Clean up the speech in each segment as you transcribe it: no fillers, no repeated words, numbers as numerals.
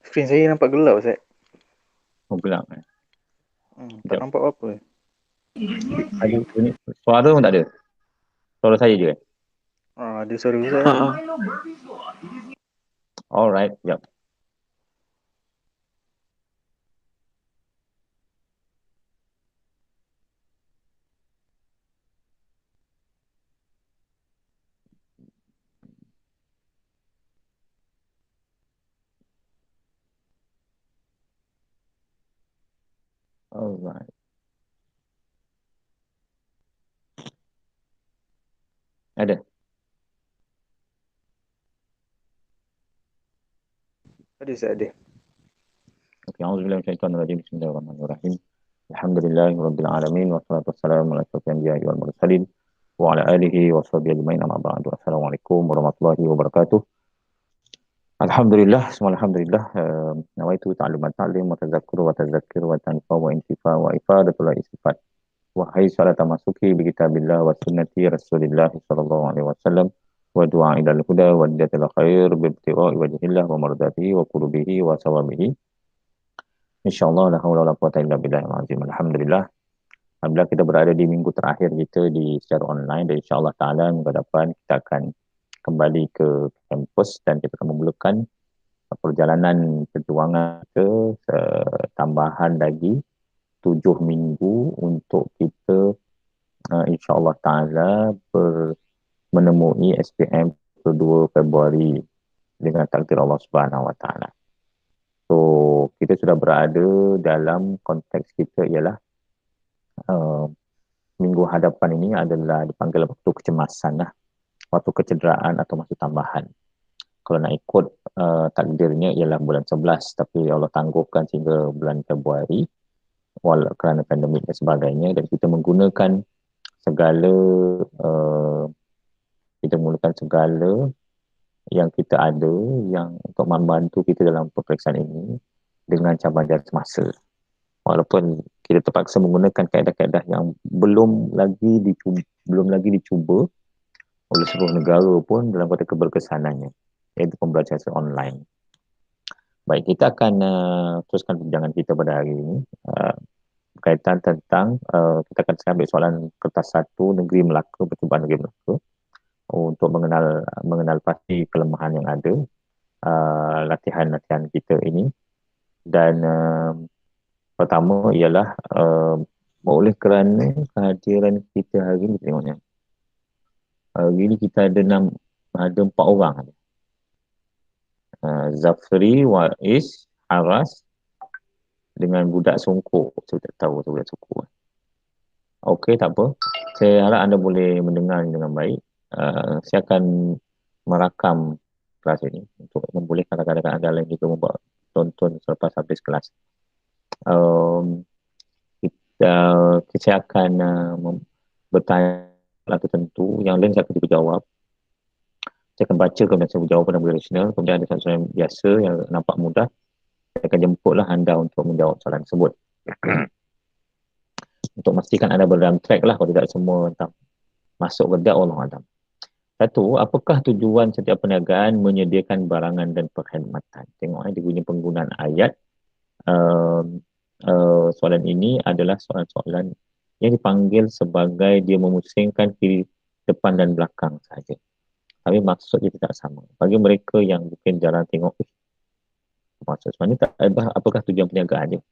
Screen saya nampak gelap, Ustaz. Oh, gelap. Tak Sekejap. nampak apa. Ada bunyi. Suara pun tak ada. Suara saya je. Ada suara Ustaz tu. Alright, sekejap. Alright. Ada. Ada Ustaz, ada. Okay, auzubillahi minasyaitonirrajim. Bismillahirrahmanirrahim. Alhamdulillahirabbil alamin wassalatu wassalamu ala asyrofil anbiya'i wal mursalin wa ala alihi washabihi ajmain amma ba'du. Assalamualaikum warahmatullahi wabarakatuh. Alhamdulillah, semua alhamdulillah. Nawaitu ta'lumat ta'lim wa tadzakkuru wa tadzakkir wa tanfa wa intifa wa ifadatul istifad. Wahai salat masuki bi kitabillah wa sunnati Rasulillah sallallahu alaihi wasallam wa du'a ila al-huda wa diyatil khair bi ibtigha'i wajhillah wa mardatihi wa qurbihi wa sawabihi. InsyaAllah la haula wala quwata illa billahil azim. Alhamdulillah. Alhamdulillah kita berada di minggu terakhir kita di secara online dan insyaAllah ta'ala minggu depan kita akan kembali ke kampus dan kita akan memulakan perjalanan perjuangan ke tambahan lagi 7 minggu untuk kita insyaAllah ta'ala menemui SPM 2 Februari dengan takdir Allah Subhanahu Wa Ta'ala. So, kita sudah berada dalam konteks kita ialah minggu hadapan ini adalah dipanggil waktu kecemasan lah, waktu kecederaan atau masa tambahan. Kalau nak ikut takdirnya ialah bulan 11 tapi Allah tangguhkan sehingga bulan Februari kerana pandemik dan sebagainya dan kita menggunakan segala yang kita ada yang untuk membantu kita dalam peperiksaan ini dengan cabaran semasa. Walaupun kita terpaksa menggunakan kaedah-kaedah yang belum lagi dicuba oleh seluruh negara pun dalam konteks keberkesanannya, iaitu pembelajaran secara online. Baik, kita akan teruskan perbincangan kita pada hari ini berkaitan tentang kita akan ambil soalan kertas 1 Negeri Melaka, percubaan Negeri Melaka untuk mengenal pasti kelemahan yang ada latihan-latihan kita ini. Dan pertama ialah oleh kerana kehadiran kita hari ini, tengoknya hari ini kita ada 4 orang. Zafri, Wais, Haras dengan budak Songkok. Saya tak tahu tu budak Songkok. Okey, tak apa. Saya harap anda boleh mendengar dengan baik. Saya akan merakam kelas ini untuk membolehkan rakan-rakan anda lain juga membuat tonton selepas habis kelas. Saya akan bertanya tertentu, yang lain saya akan berjawab. Saya akan baca kemudian saya berjawab pada rasional, kemudian ada soalan biasa yang nampak mudah. Saya akan jemputlah anda untuk menjawab soalan tersebut. Untuk memastikan anda berada dalam track lah, kalau tidak semua tentang masuk kerja Allah Adam. 1. Apakah tujuan setiap perniagaan menyediakan barangan dan perkhidmatan? Tengok dia punya penggunaan ayat. Soalan ini adalah soalan-soalan yang dipanggil sebagai dia memusingkan kiri depan dan belakang saja. Tapi maksudnya tidak sama. Bagi mereka yang mungkin jarang tengok, maksud sebenarnya tak ada apakah tujuan perniagaan dia.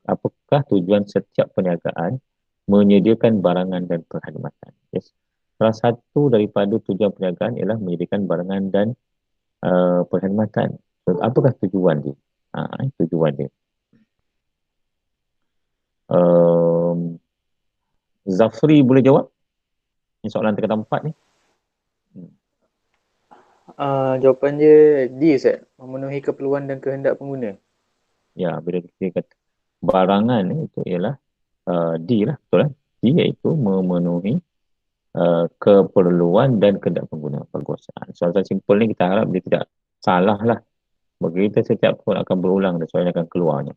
Apakah tujuan setiap perniagaan menyediakan barangan dan perkhidmatan? Yes. Salah satu daripada tujuan perniagaan ialah menyediakan barangan dan perkhidmatan. So, apakah tujuan dia? Tujuan dia. Zafri boleh jawab? Ini soalan tingkatan 4 ni. Jawapan dia D, Ustaz. Memenuhi keperluan dan kehendak pengguna. Ya, bila kita kata barangan itu ialah D lah, betul lah. D iaitu memenuhi keperluan dan kehendak pengguna. Bagus. Soalan simple ni kita harap dia tidak salah lah. Bagi kita setiap pun akan berulang dan soalan akan keluarnya.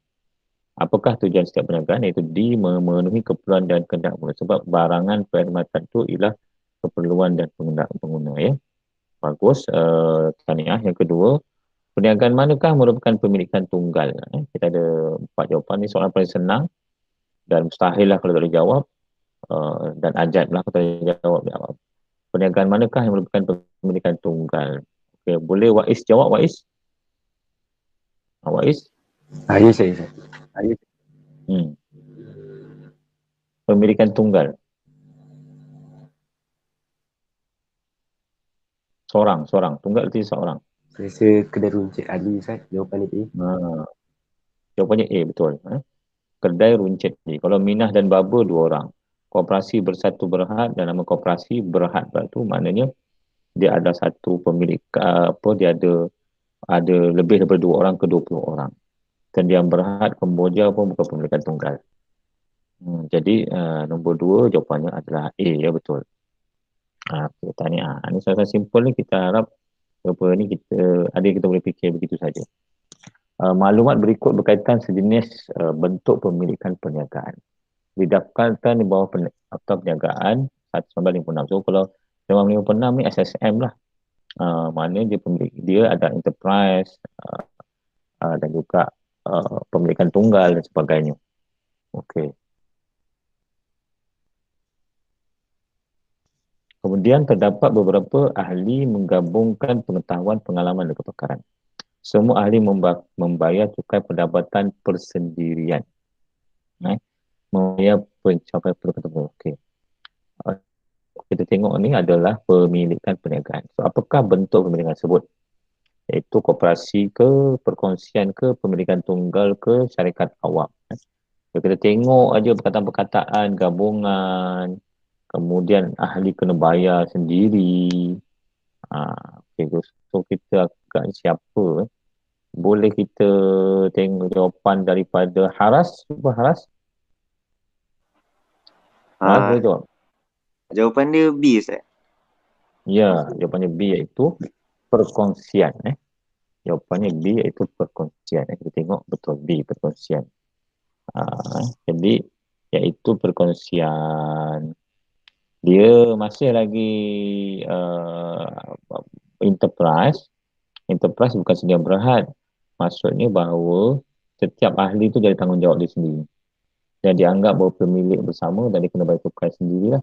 Apakah tujuan setiap perniagaan? Iaitu D, memenuhi keperluan dan kehendak pengguna. Sebab barangan perkhidmatan itu ialah keperluan dan kehendak pengguna. Ya. Bagus. Tahniah. Yang kedua, Perniagaan manakah merupakan pemilikan tunggal? Kita ada 4 jawapan ni. Soalan paling senang dan mustahil lah kalau tak boleh jawab. Dan ajaib lah kalau tak boleh jawab. Perniagaan manakah yang merupakan pemilikan tunggal? Okay, boleh Wais jawab, Wais? Wais? Ya saya. Hmm. Pemilikan tunggal. Seorang. Tunggal itu seorang. Saya rasa kedai runcit Ali Ustaz. Jawapan ni. Jawapannya A, betul. Kedai runcit. Kalau Minah dan Baba 2 orang. Koperasi Bersatu Berhad dan nama koperasi Berhad tu maknanya dia ada satu pemilik dia ada lebih daripada 2 orang ke 20 orang. Tendian Berhad Kemboja pun bukan pemilikan tunggal. Jadi nombor 2 jawapannya adalah A, ya betul. Kita tanya. Ini soalan simple ni, kita harap kita boleh fikir begitu saja. Maklumat berikut berkaitan sejenis bentuk pemilikan perniagaan. Didaftarkan di bawah perniagaan 1956. So kalau 1956 ni SSM lah. Maknanya dia ada enterprise dan juga pemilikan tunggal dan sebagainya. Okey. Kemudian terdapat beberapa ahli menggabungkan pengetahuan, pengalaman dan kepakaran. Semua ahli membayar cukai pendapatan persendirian. Membayar pencapaian pendapatan. Okey. Kita tengok ni adalah pemilikan perniagaan. So, apakah bentuk pemilikan tersebut? Iaitu koperasi ke, perkongsian ke, pemilikan tunggal ke, syarikat awam. So, kita tengok aja perkataan-perkataan, gabungan, kemudian ahli kena bayar sendiri. Okay. So, kita agak siapa? Boleh kita tengok jawapan daripada Haras? Cuba Haras. Haras boleh jawab? Jawapan dia B, Ustaz. Ya, jawapannya B iaitu perkongsian. Jawapannya B iaitu perkongsian. Kita tengok betul B, perkongsian. Jadi, iaitu perkongsian. Dia masih lagi enterprise. Enterprise bukan sedia Berhad. Maksudnya bahawa setiap ahli tu jadi tanggungjawab dia sendiri. Dan dianggap bahawa pemilik bersama dan dia kena bayar cukai sendirilah.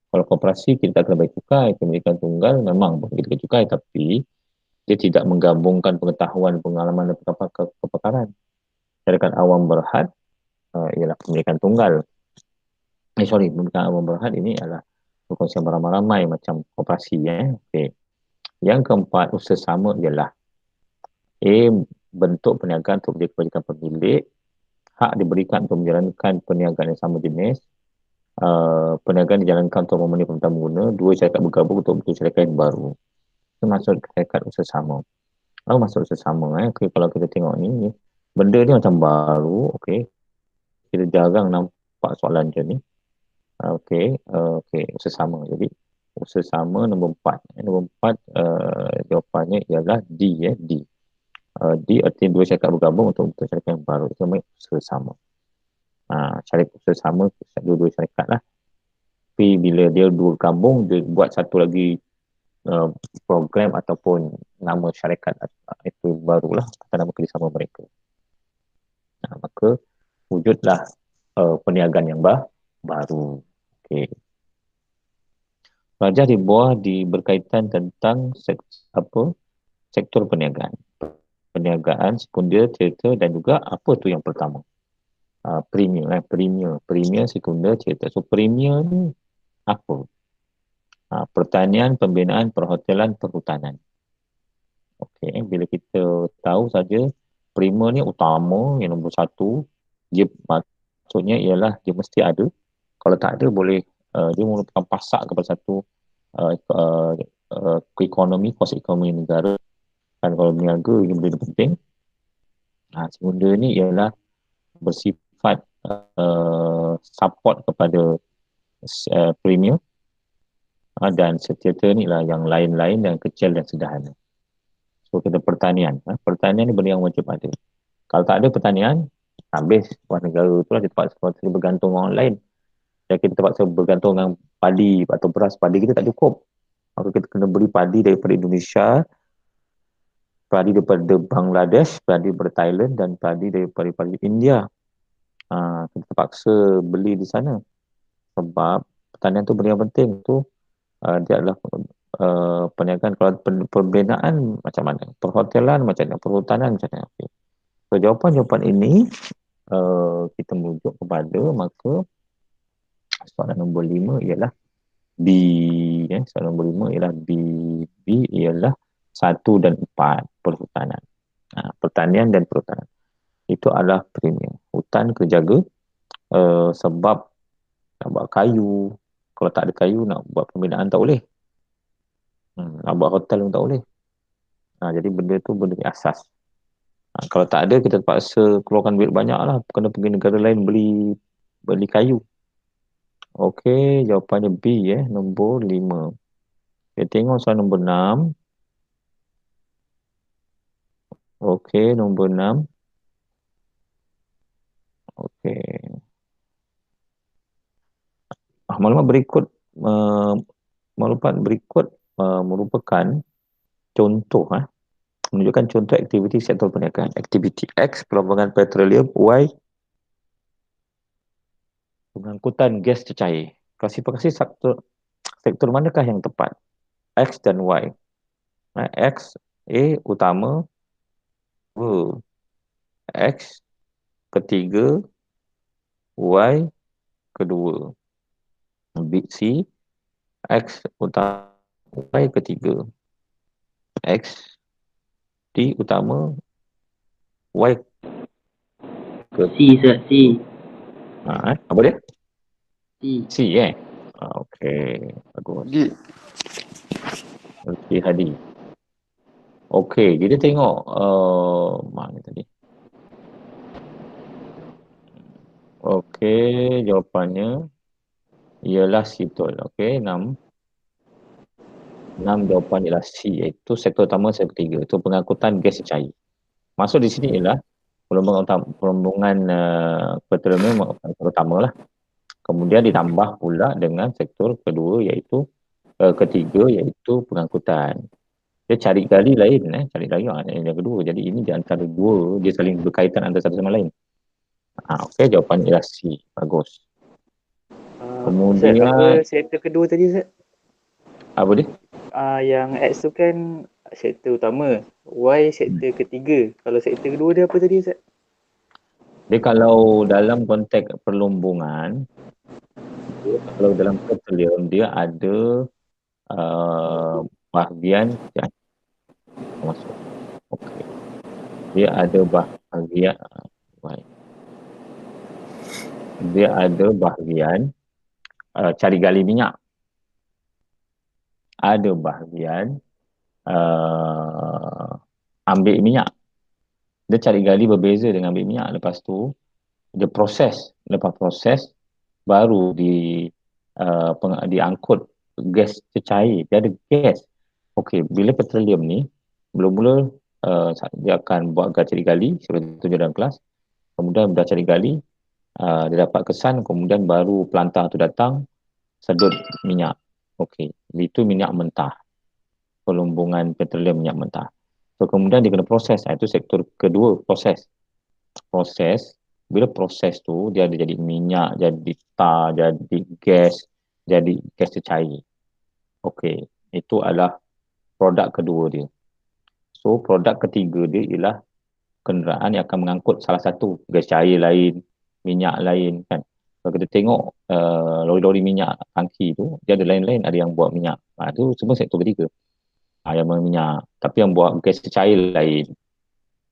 Kalau koperasi kita tak kena bayar cukai, pemilikan tunggal memang kita kena cukai, tapi dia tidak menggabungkan pengetahuan, pengalaman dan kepakaran. Syarikat awam Berhad ialah pemilikan tunggal. Pemilikan awam Berhad ini adalah perkongsian beramai-ramai macam koperasi. Okay. Yang keempat, usaha sama ialah A. Bentuk perniagaan untuk menjadi kewajikan pemilik. Hak diberikan untuk menjalankan perniagaan yang sama jenis. Perniagaan dijalankan untuk memenuhi permintaan pengguna. 2. Syarikat bergabung untuk bentuk syarikat yang baru. Itu maksud syarikat usaha sama. Maksud usaha sama. Okay, kalau kita tengok ni, benda ni macam baru. Okay. Kita jarang nampak soalan macam ni. Okay, usaha sama. Jadi, usaha sama nombor 4. Nombor 4 jawapannya ialah D. D. D artinya 2 syarikat bergabung untuk bentuk syarikat yang baru. Itu namanya usaha sama. Syarikat usaha sama, dua-dua syarikat lah. Tapi bila dia dua gabung, dia buat satu lagi program ataupun nama syarikat itu barulah atas nama kerjasama mereka. Maka wujudlah perniagaan yang baru. Okay. Pelajar di bawah berkaitan tentang sektor perniagaan. Perniagaan, sekunder, cerita dan juga apa tu yang pertama? Premier, sekunder, cerita. So, premier ni apa? Pertanian, pembinaan, perhotelan, perhutanan. Okey, bila kita tahu saja premier ni utama, yang nombor 1, dia maksudnya ialah dia mesti ada. Kalau tak ada, boleh dia merupakan pasak kepada satu ekonomi, kos ekonomi negara. Dan kalau berniaga, ini benda penting. Sekunder ni ialah bersifat support kepada premier. Dan cerita ni lah yang lain-lain yang kecil dan sederhana. So kita pertanian. Pertanian ni benda yang wajib ada. Kalau tak ada pertanian, habis sebuah negara tu lah, kita terpaksa bergantung orang lain. Dan kita terpaksa bergantung dengan padi atau beras. Padi kita tak cukup. Maka kita kena beli padi daripada Indonesia padi daripada Bangladesh, padi daripada Thailand dan padi daripada India. Kita terpaksa beli di sana sebab pertanian tu benda yang penting tu. Dia adalah perniagaan. Kalau pembinaan macam mana, perhotelan macam mana, perhutanan macam mana. Okay. So jawapan ini kita merujuk kepada, maka soalan nombor 5 ialah B. Soalan nombor 5 ialah B. B ialah 1 dan 4, perhutanan. Pertanian dan perhutanan. Itu adalah premium. Hutan kena jaga sebab nak buat kayu. Kalau tak ada kayu, nak buat pembinaan tak boleh. Nak buat hotel pun tak boleh. Jadi benda tu benda asas. Kalau tak ada, kita terpaksa keluarkan duit banyak lah. Kena pergi negara lain beli kayu. Okey, jawapannya B nombor 5. Kita tengok soalan nombor 6. Okey, nombor 6. Okey. Maklumat berikut merupakan contoh menunjukkan contoh aktiviti sektor perniagaan. Aktiviti X, pertambangan petroleum. Y, pengangkutan gas cecair. Klasifikasi sektor manakah yang tepat? X dan Y. X, A utama, X ketiga, Y kedua. C, X utama, Y ketiga. X, D utama, Y C, Sir. C. Apa dia? C. C okey, bagus. D. Okey, Hadi. Okey, kita tengok mana tadi? Okey, jawapannya ialah C betul. Okey, 6 jawapan ialah C, iaitu sektor utama, sektor ketiga. Itu pengangkutan gas cecair. Maksud di sini ialah perlumbungan petroleum sektor utama lah. Kemudian ditambah pula dengan sektor kedua iaitu ketiga iaitu pengangkutan. Dia cari gali lain, cari gali yang kedua. Jadi ini di antara dua, dia saling berkaitan antara satu sama lain. Okey, jawapan ialah C. Bagus. Kemudian Ustaz, apa sektor kedua tadi Ustaz? Apa dia? Yang X tu kan sektor utama, Y sektor ketiga. Kalau sektor kedua dia apa tadi Ustaz? Dia kalau dalam konteks perlumbungan, kalau dalam petroleum dia ada bahagian masuk. Okey. Dia ada bahagian cari gali minyak. Ada bahagian ambil minyak. Dia cari gali berbeza dengan ambil minyak. Lepas tu dia proses. Lepas proses baru diangkut gas cecair. Dia ada gas. Okey, bila petroleum ni mula-mula dia akan buat cari gali seperti tunjuk dalam kelas. Kemudian dah cari gali, dia dapat kesan, kemudian baru pelantar tu datang sedut minyak. Okey, itu minyak mentah. Perlumbungan petroleum minyak mentah. So kemudian dia kena proses. Itu sektor kedua, proses. Bila proses tu dia ada jadi minyak, jadi tar, jadi gas cecair. Okey, itu adalah produk kedua dia. So produk ketiga dia ialah kenderaan yang akan mengangkut salah satu gas cair lain, minyak lain kan. Kalau kita tengok lori-lori minyak tangki tu, dia ada lain-lain, ada yang buat minyak. Itu semua sektor ketiga. Yang minyak, tapi yang buat gas cair lain,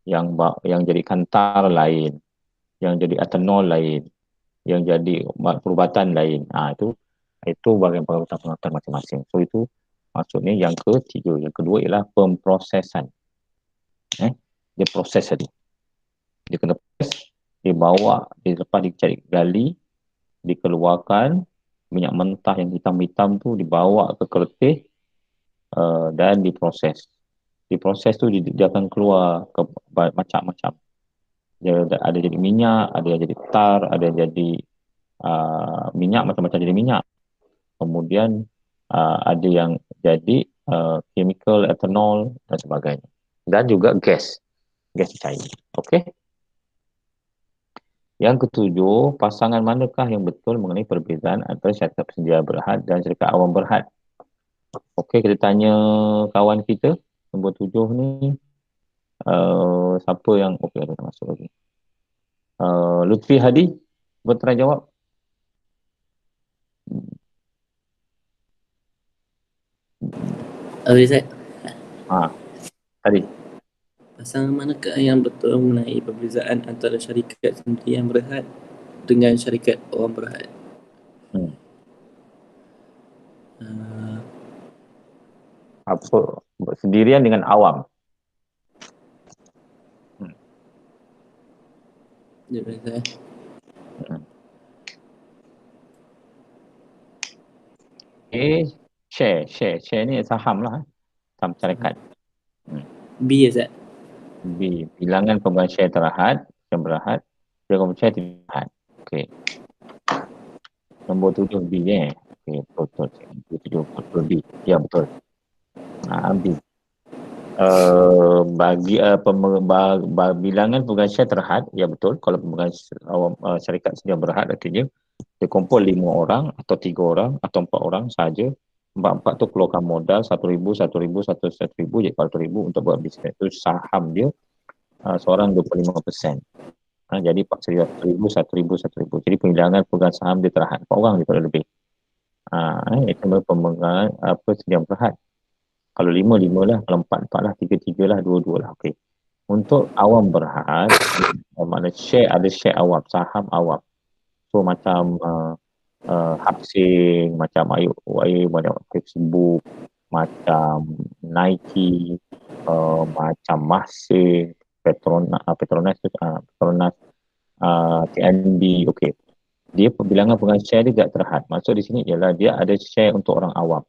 yang jadikan tar lain, yang jadi etanol lain, yang jadi perubatan lain. Itu bahagian pengangkutan masing-masing. So itu maksudnya yang ketiga. Yang kedua ialah pemprosesan. Dia proses tadi. Dia kena proses, dibawa, lepas dicari gali, dikeluarkan, minyak mentah yang hitam-hitam tu dibawa ke kertih dan diproses. Diproses tu dia akan keluar ke macam-macam. Dia ada jadi minyak, ada yang jadi tar, ada yang jadi minyak, macam-macam jadi minyak. Kemudian ada yang jadi chemical, etanol dan sebagainya. dan juga gas cair. Okey. Yang ketujuh, pasangan manakah yang betul mengenai perbezaan antara syarikat pensedia berhad dan syarikat awam berhad? Okey, kita tanya kawan kita nombor 7 ni. Siapa yang okey ada masuk lagi? Lutfi Hadi, bertanya jawab. Ustaz, Tadi. pasangan manakah yang betul mengenai perbezaan antara syarikat sendirian berhad dengan syarikat awam berhad? Apa? Sendirian dengan awam. Share ni saham lah. Saham syarikat. B Ustaz. B. Bilangan pemegang share terhad yang berhad. Bilangan pemegang share tidak berhad. Okey. Nombor 7 B Okey, betul. Nombor 7 betul B. Ya, betul. B. Bagi bilangan pemegang share terhad, ya betul. Kalau pemegang syarikat sedia berhad, artinya dia kumpul 5 orang atau 3 orang atau 4 orang saja. 4 tu keluarkan modal 1,000, 1,000, 1,000, jadi 4,000 untuk buat bisnes. Itu saham dia seorang 25%. Jadi 1,000, 1,000, 1,000. Jadi pembilangan pemegang saham dia terhad 4 orang dia lebih. Itu pemegang sedia berhad. Kalau 5 lah, kalau 4 lah, 3 lah, 2 lah. Okey. Untuk awam berhad, mana share, ada share awam, saham awam. So macam Hapsing, macam macam Facebook, macam Nike, macam Masih, Petronas, TNB. Okey. Dia bilangan pemegang share dia tak terhad. Maksud di sini ialah dia ada share untuk orang awam.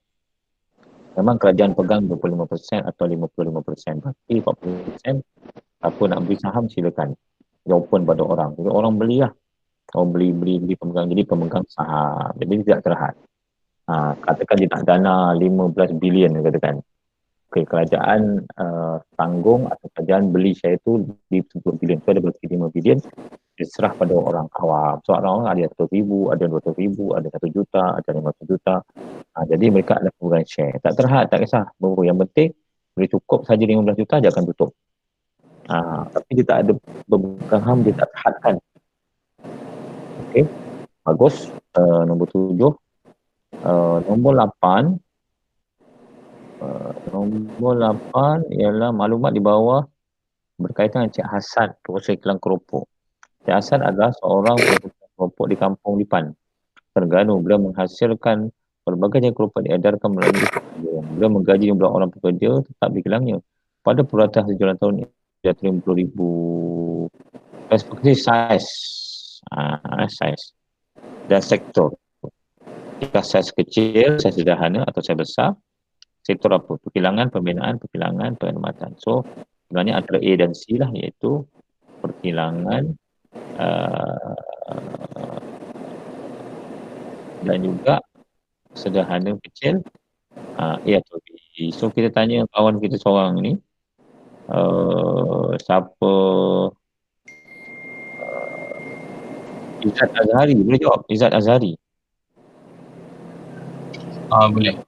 Memang kerajaan pegang 25% atau 55%. Berarti 40% apa nak beli saham silakan. Dia open pada orang. Jadi orang belilah. Orang beli pemegang, jadi pemegang saham. Jadi tidak terhad. Katakan dia nak dana 15 bilion katakan. Okey, kerajaan tanggung atau kerajaan beli share itu di 10 bilion. So ada berarti 5 bilion diserah pada orang awam. So orang ada 100,000, ada 200,000, ada 1 juta, ada 500 juta. Jadi mereka adalah pemegang share. Tak terhad, tak kisah. Yang penting boleh cukup saja 15 juta, dia akan tutup. Tapi dia tak ada pemegang saham, dia tak terhadkan. Okey, bagus. Nombor 7. Nombor 8. Nombor 8 ialah maklumat di bawah berkaitan dengan Cik Hasan, pengusaha kilang keropok. Cik Hasan adalah seorang pengusaha keropok di Kampung Lipan, Terengganu. Beliau menghasilkan berbagai jenis keropok diedarkan melalui beliau menggaji jumlah orang pekerja tetap di kilangnya. Pada purata sejalan tahun ini, dia 30,000. Perspektif saiz dan sektor. Jika saiz kecil, saiz sederhana atau saiz besar, sektor apa? Perkilangan, pembinaan, perkilangan, perkhidmatan. So, sebenarnya antara A dan C lah, iaitu perkilangan dan juga sederhana kecil, A atau B. So, kita tanya kawan kita seorang ni, siapa? Izzat Azhari, boleh jawab? Izzat Azhari. Boleh.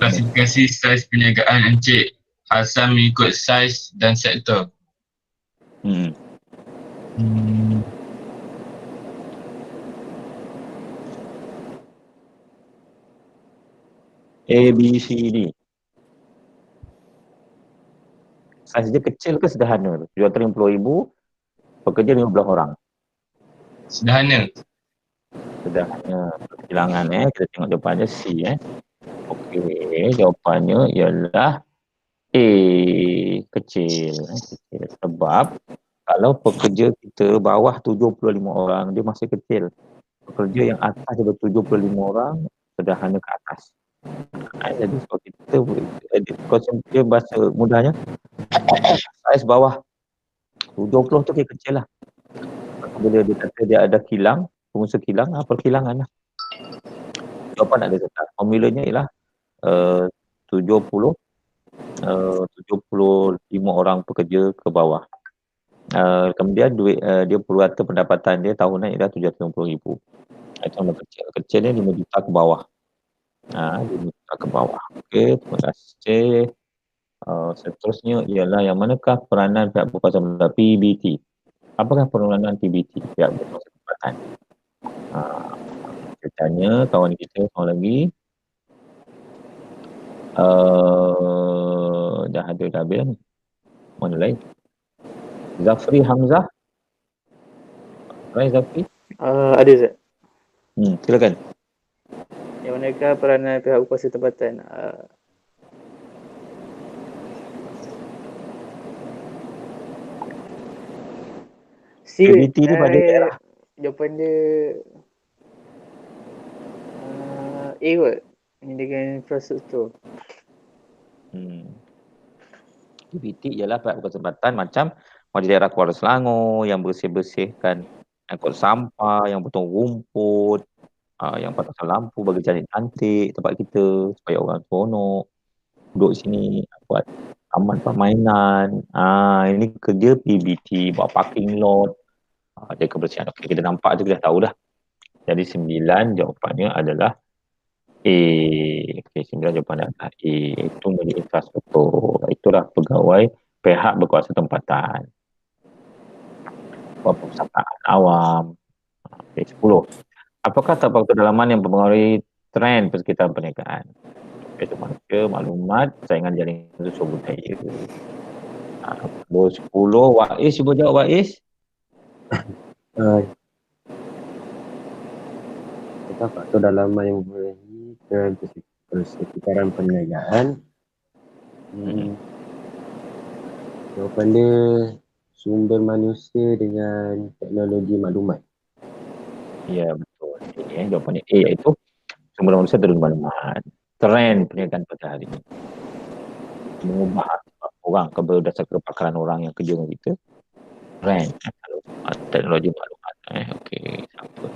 Klasifikasi saiz perniagaan Encik Hasan mengikut saiz dan sektor. A, B, C, D. Saiz dia kecil ke sederhana? Jual 30,000, pekerja 15 orang. Sederhana. Sederhana. Perkilangan kita tengok jawapannya C. Okey, jawapannya ialah A, kecil. Sebab kalau pekerja kita bawah 75 orang, dia masih kecil. Pekerja yang atas daripada 75 orang, sederhana ke atas. Jadi sebab kita konsep dia bahasa mudahnya, saiz bawah 70 tu kecil lah. Bila dia kata dia ada kilang, pengusaha kilang, perkilangan lah. Jawapan ada tetap. Formulanya ialah 70 75 orang pekerja ke bawah. Kemudian dia purata pendapatan dia tahunan ialah 750,000. Itu yang kecil. Kecil ni 5 juta ke bawah. 5 juta ke bawah. Okey, terima kasih. Seterusnya ialah yang manakah peranan pihak berkuasa tempatan PBT? Apakah peranan PBT pihak berkuasa tempatan? Kita tanya kawan kita seorang lagi. Dah habis ni. Mana lain? Zafri Hamzah. Right, Zafri? Ada Ustaz. Silakan. Yang manakah peranan pihak berkuasa tempatan? PBT ni pada daerah. Jawapan dia A kot. Ini dengan infrastruktur. PBT ialah pihak berkuasa tempatan macam Majlis Daerah Kuala Selangor yang bersih-bersihkan, angkut sampah, yang potong rumput, yang patahkan lampu bagi jadi cantik tempat kita supaya orang seronok duduk sini, buat taman permainan. Ini kerja PBT, buat parking lot, jaga kebersihan. Okey, kita nampak je, kita dah tahu dah. Jadi 9 jawapannya adalah A. Okey, 9 jawapannya adalah A, itu menjadi infrastruktur. Itulah pegawai pihak berkuasa tempatan. Perpustakaan awam. Okey, 10. Apakah terdapat kedalaman yang mempengaruhi trend persekitaran perniagaan? Iaitu manusia, maklumat, saingan jaringan sosial budaya. 10. Waiz, cuba jawab Waiz. Kita faktor dalaman yang mempengaruhi trend persekitaran perniagaan. Jawapan dia sumber manusia dengan teknologi maklumat. Ya, betul. Jawapannya A, iaitu sumber manusia dan maklumat. Trend perniagaan pada hari ini mengubah orang berdasarkan kepakaran orang yang kerja dengan kita. Trend teknologi maklumat. Okey, siapa?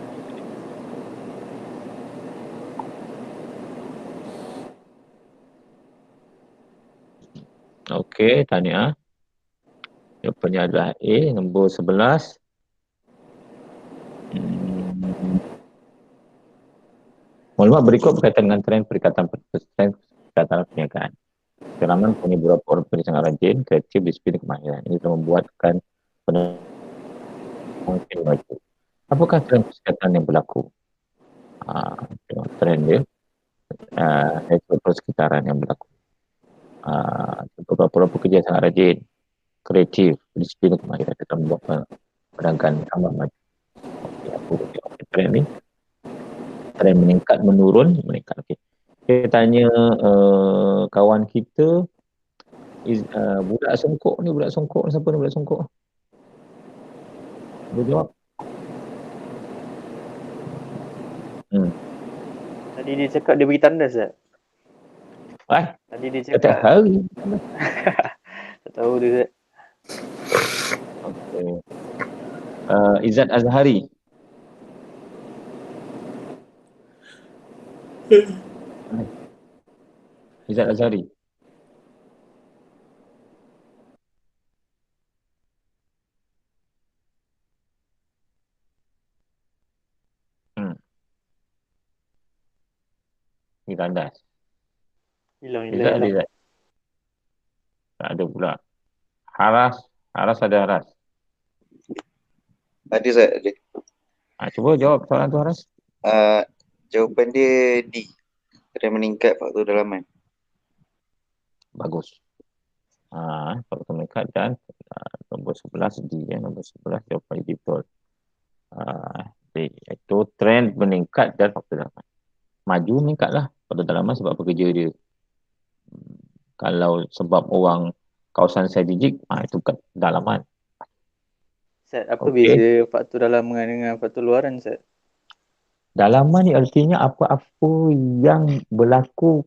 Okey, tahniah. Jawapannya adalah A, nombor 11. Maklumat berikut berkaitan dengan trend perikatan perniagaan. Kedalaman punya beberapa orang pekerja sangat rajin, kreatif, disiplin, kemahiran. Ini telah membuatkan mungkin maju. Apakah trend persekitaran yang berlaku? Trend dia persekitaran yang berlaku. Beberapa orang pekerja sangat rajin, kreatif, disiplin, kemahiran. Ini telah membuatkan perdagangan tambah maju. Okey, trend ni trend meningkat, menurun, meningkat. Okey. Kita tanya kawan kita, budak songkok ni siapa ni budak songkok? Boleh jawab? Tadi dia cakap dia bagi tanda Ustaz. Tadi dia Setiap cakap hari. tak tahu dia Ustaz. Okey. Izzat Azhari. Izzat Azhari. Ni kandas. Hilang. Izzat. Tak ada pula. Haras ada Haras. Ada Ustaz, ada. Cuba jawab soalan tu Haras. Jawapan dia D. Trend meningkat faktor dalaman. Bagus. Faktor meningkat dan nombor 11 D. Nombor 11 jawapan D betul. Itu trend meningkat dan faktor dalaman. Maju meningkatlah faktor dalaman sebab pekerja dia. Kalau sebab orang kawasan strategik, itu bukan dalaman. Ustaz, apa beza faktor dalaman dengan faktor luaran Ustaz? Dalaman ni artinya apa-apa yang berlaku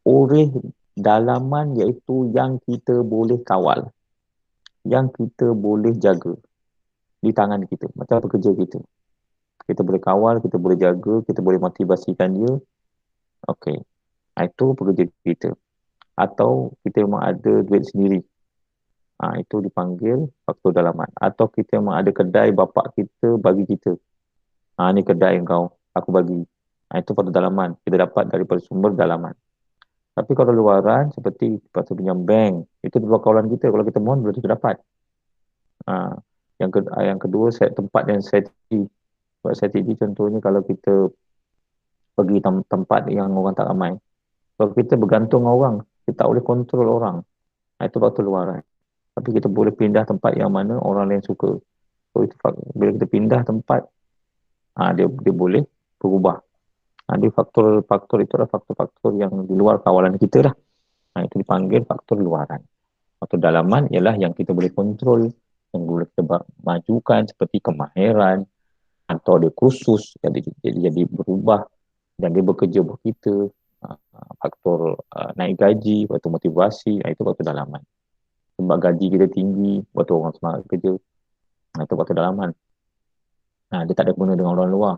oleh dalaman, iaitu yang kita boleh kawal, yang kita boleh jaga di tangan kita, macam pekerja kita. Kita boleh kawal, kita boleh jaga, kita boleh motivasikan dia. Okey. Itu pekerja kita. atau kita memang ada duit sendiri. Itu dipanggil faktor dalaman. Atau kita memang ada kedai bapak kita bagi kita. Ni kedai kau, aku bagi. Itu faktor dalaman. Kita dapat daripada sumber dalaman. Tapi kalau luaran seperti faktor pinjam bank, itu di luar kawalan kita. Kalau kita mohon, boleh kita dapat. Yang kedua, tempat dan strategi. Buat strategi contohnya kalau kita pergi tempat yang orang tak ramai. Kalau kita bergantung orang, kita tak boleh kontrol orang. Itu faktor luaran. Tapi kita boleh pindah tempat yang mana orang lain suka. So itu bila kita pindah tempat, dia boleh berubah. Dia faktor itu adalah faktor-faktor yang di luar kawalan kita lah. Itu dipanggil faktor luaran. Faktor dalaman ialah yang kita boleh kontrol, yang boleh kita majukan seperti kemahiran atau dia kursus jadi berubah dan dia bekerja buat kita. Faktor naik gaji, faktor motivasi, itu faktor dalaman. Sebab gaji kita tinggi, waktu orang semangat kerja. Itu faktor dalaman. Dia tak ada guna dengan orang luar.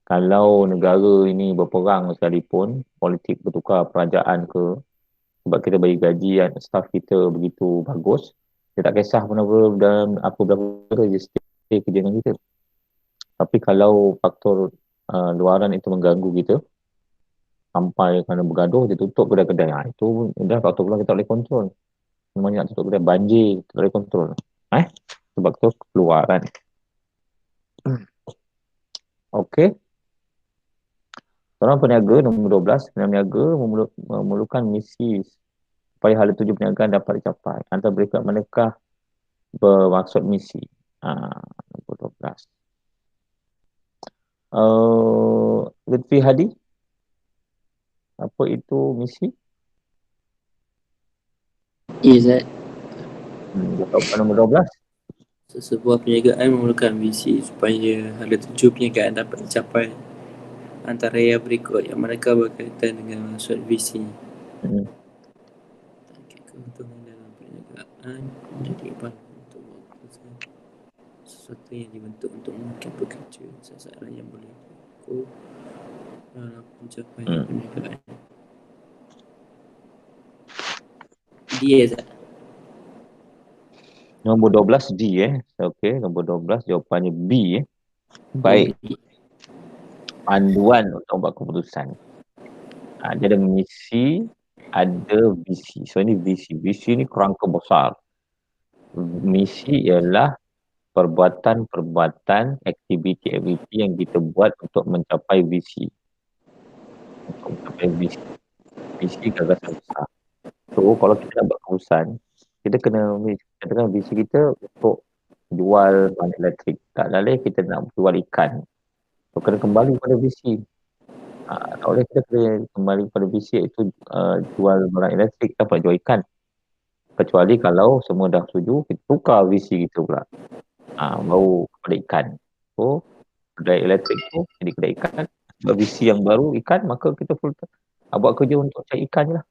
Kalau negara ini berperang sekalipun, politik bertukar kerajaan ke, sebab kita bagi gaji dan staff kita begitu bagus, dia tak kisah pun dalam berapa dia stay kerja dengan kita. Tapi kalau faktor luaran itu mengganggu kita, sampai kerana bergaduh, dia tutup kedai-kedai. Itu dah faktor luaran kita tak boleh kontrol. Semuanya nak tutup kedai, banjir, tak boleh kontrol. Sebab tu keluaran. Okey. Seorang peniaga nombor 12, peniaga memerlukan misi supaya hala tuju perniagaan dapat dicapai. Antara berikut manakah bermaksud misi? Nombor 12. Lutfi Hadi, apa itu misi? Ya, Zat. Jawapan nombor 12. Sebuah perniagaan memerlukan visi supaya hala tuju perniagaan dapat dicapai. Antara yang berikut yang manakah berkaitan dengan maksud visi? Keuntungan dalam perniagaan menjadi bahan untuk keputusan sesuatu yang dibentuk untuk memudahkan pekerja, sasaran yang boleh diukur dalam pencapaian perniagaan. Dia, Zat. Nombor 12 D Okey, nombor 12 jawapannya B Baik. Panduan untuk buat keputusan. Dia ada misi, ada visi. So ini visi. Visi ni kerangka besar. Misi ialah perbuatan-perbuatan, aktiviti yang kita buat untuk mencapai visi. Untuk mencapai visi. Visi gagasan besar. So kalau kita nak buat keputusan, kita kena katakan visi kita untuk jual bahan elektrik. Tak boleh kita nak jual ikan. So kena kembali pada visi. Tak boleh kita kena kembali pada visi iaitu jual barang elektrik, kita dapat jual ikan. Kecuali kalau semua dah setuju, kita tukar visi kita pula. Baru kepada ikan. So kedai elektrik tu jadi kedai ikan. Sebab visi yang baru ikan, maka kita buat kerja untuk cari ikan je lah.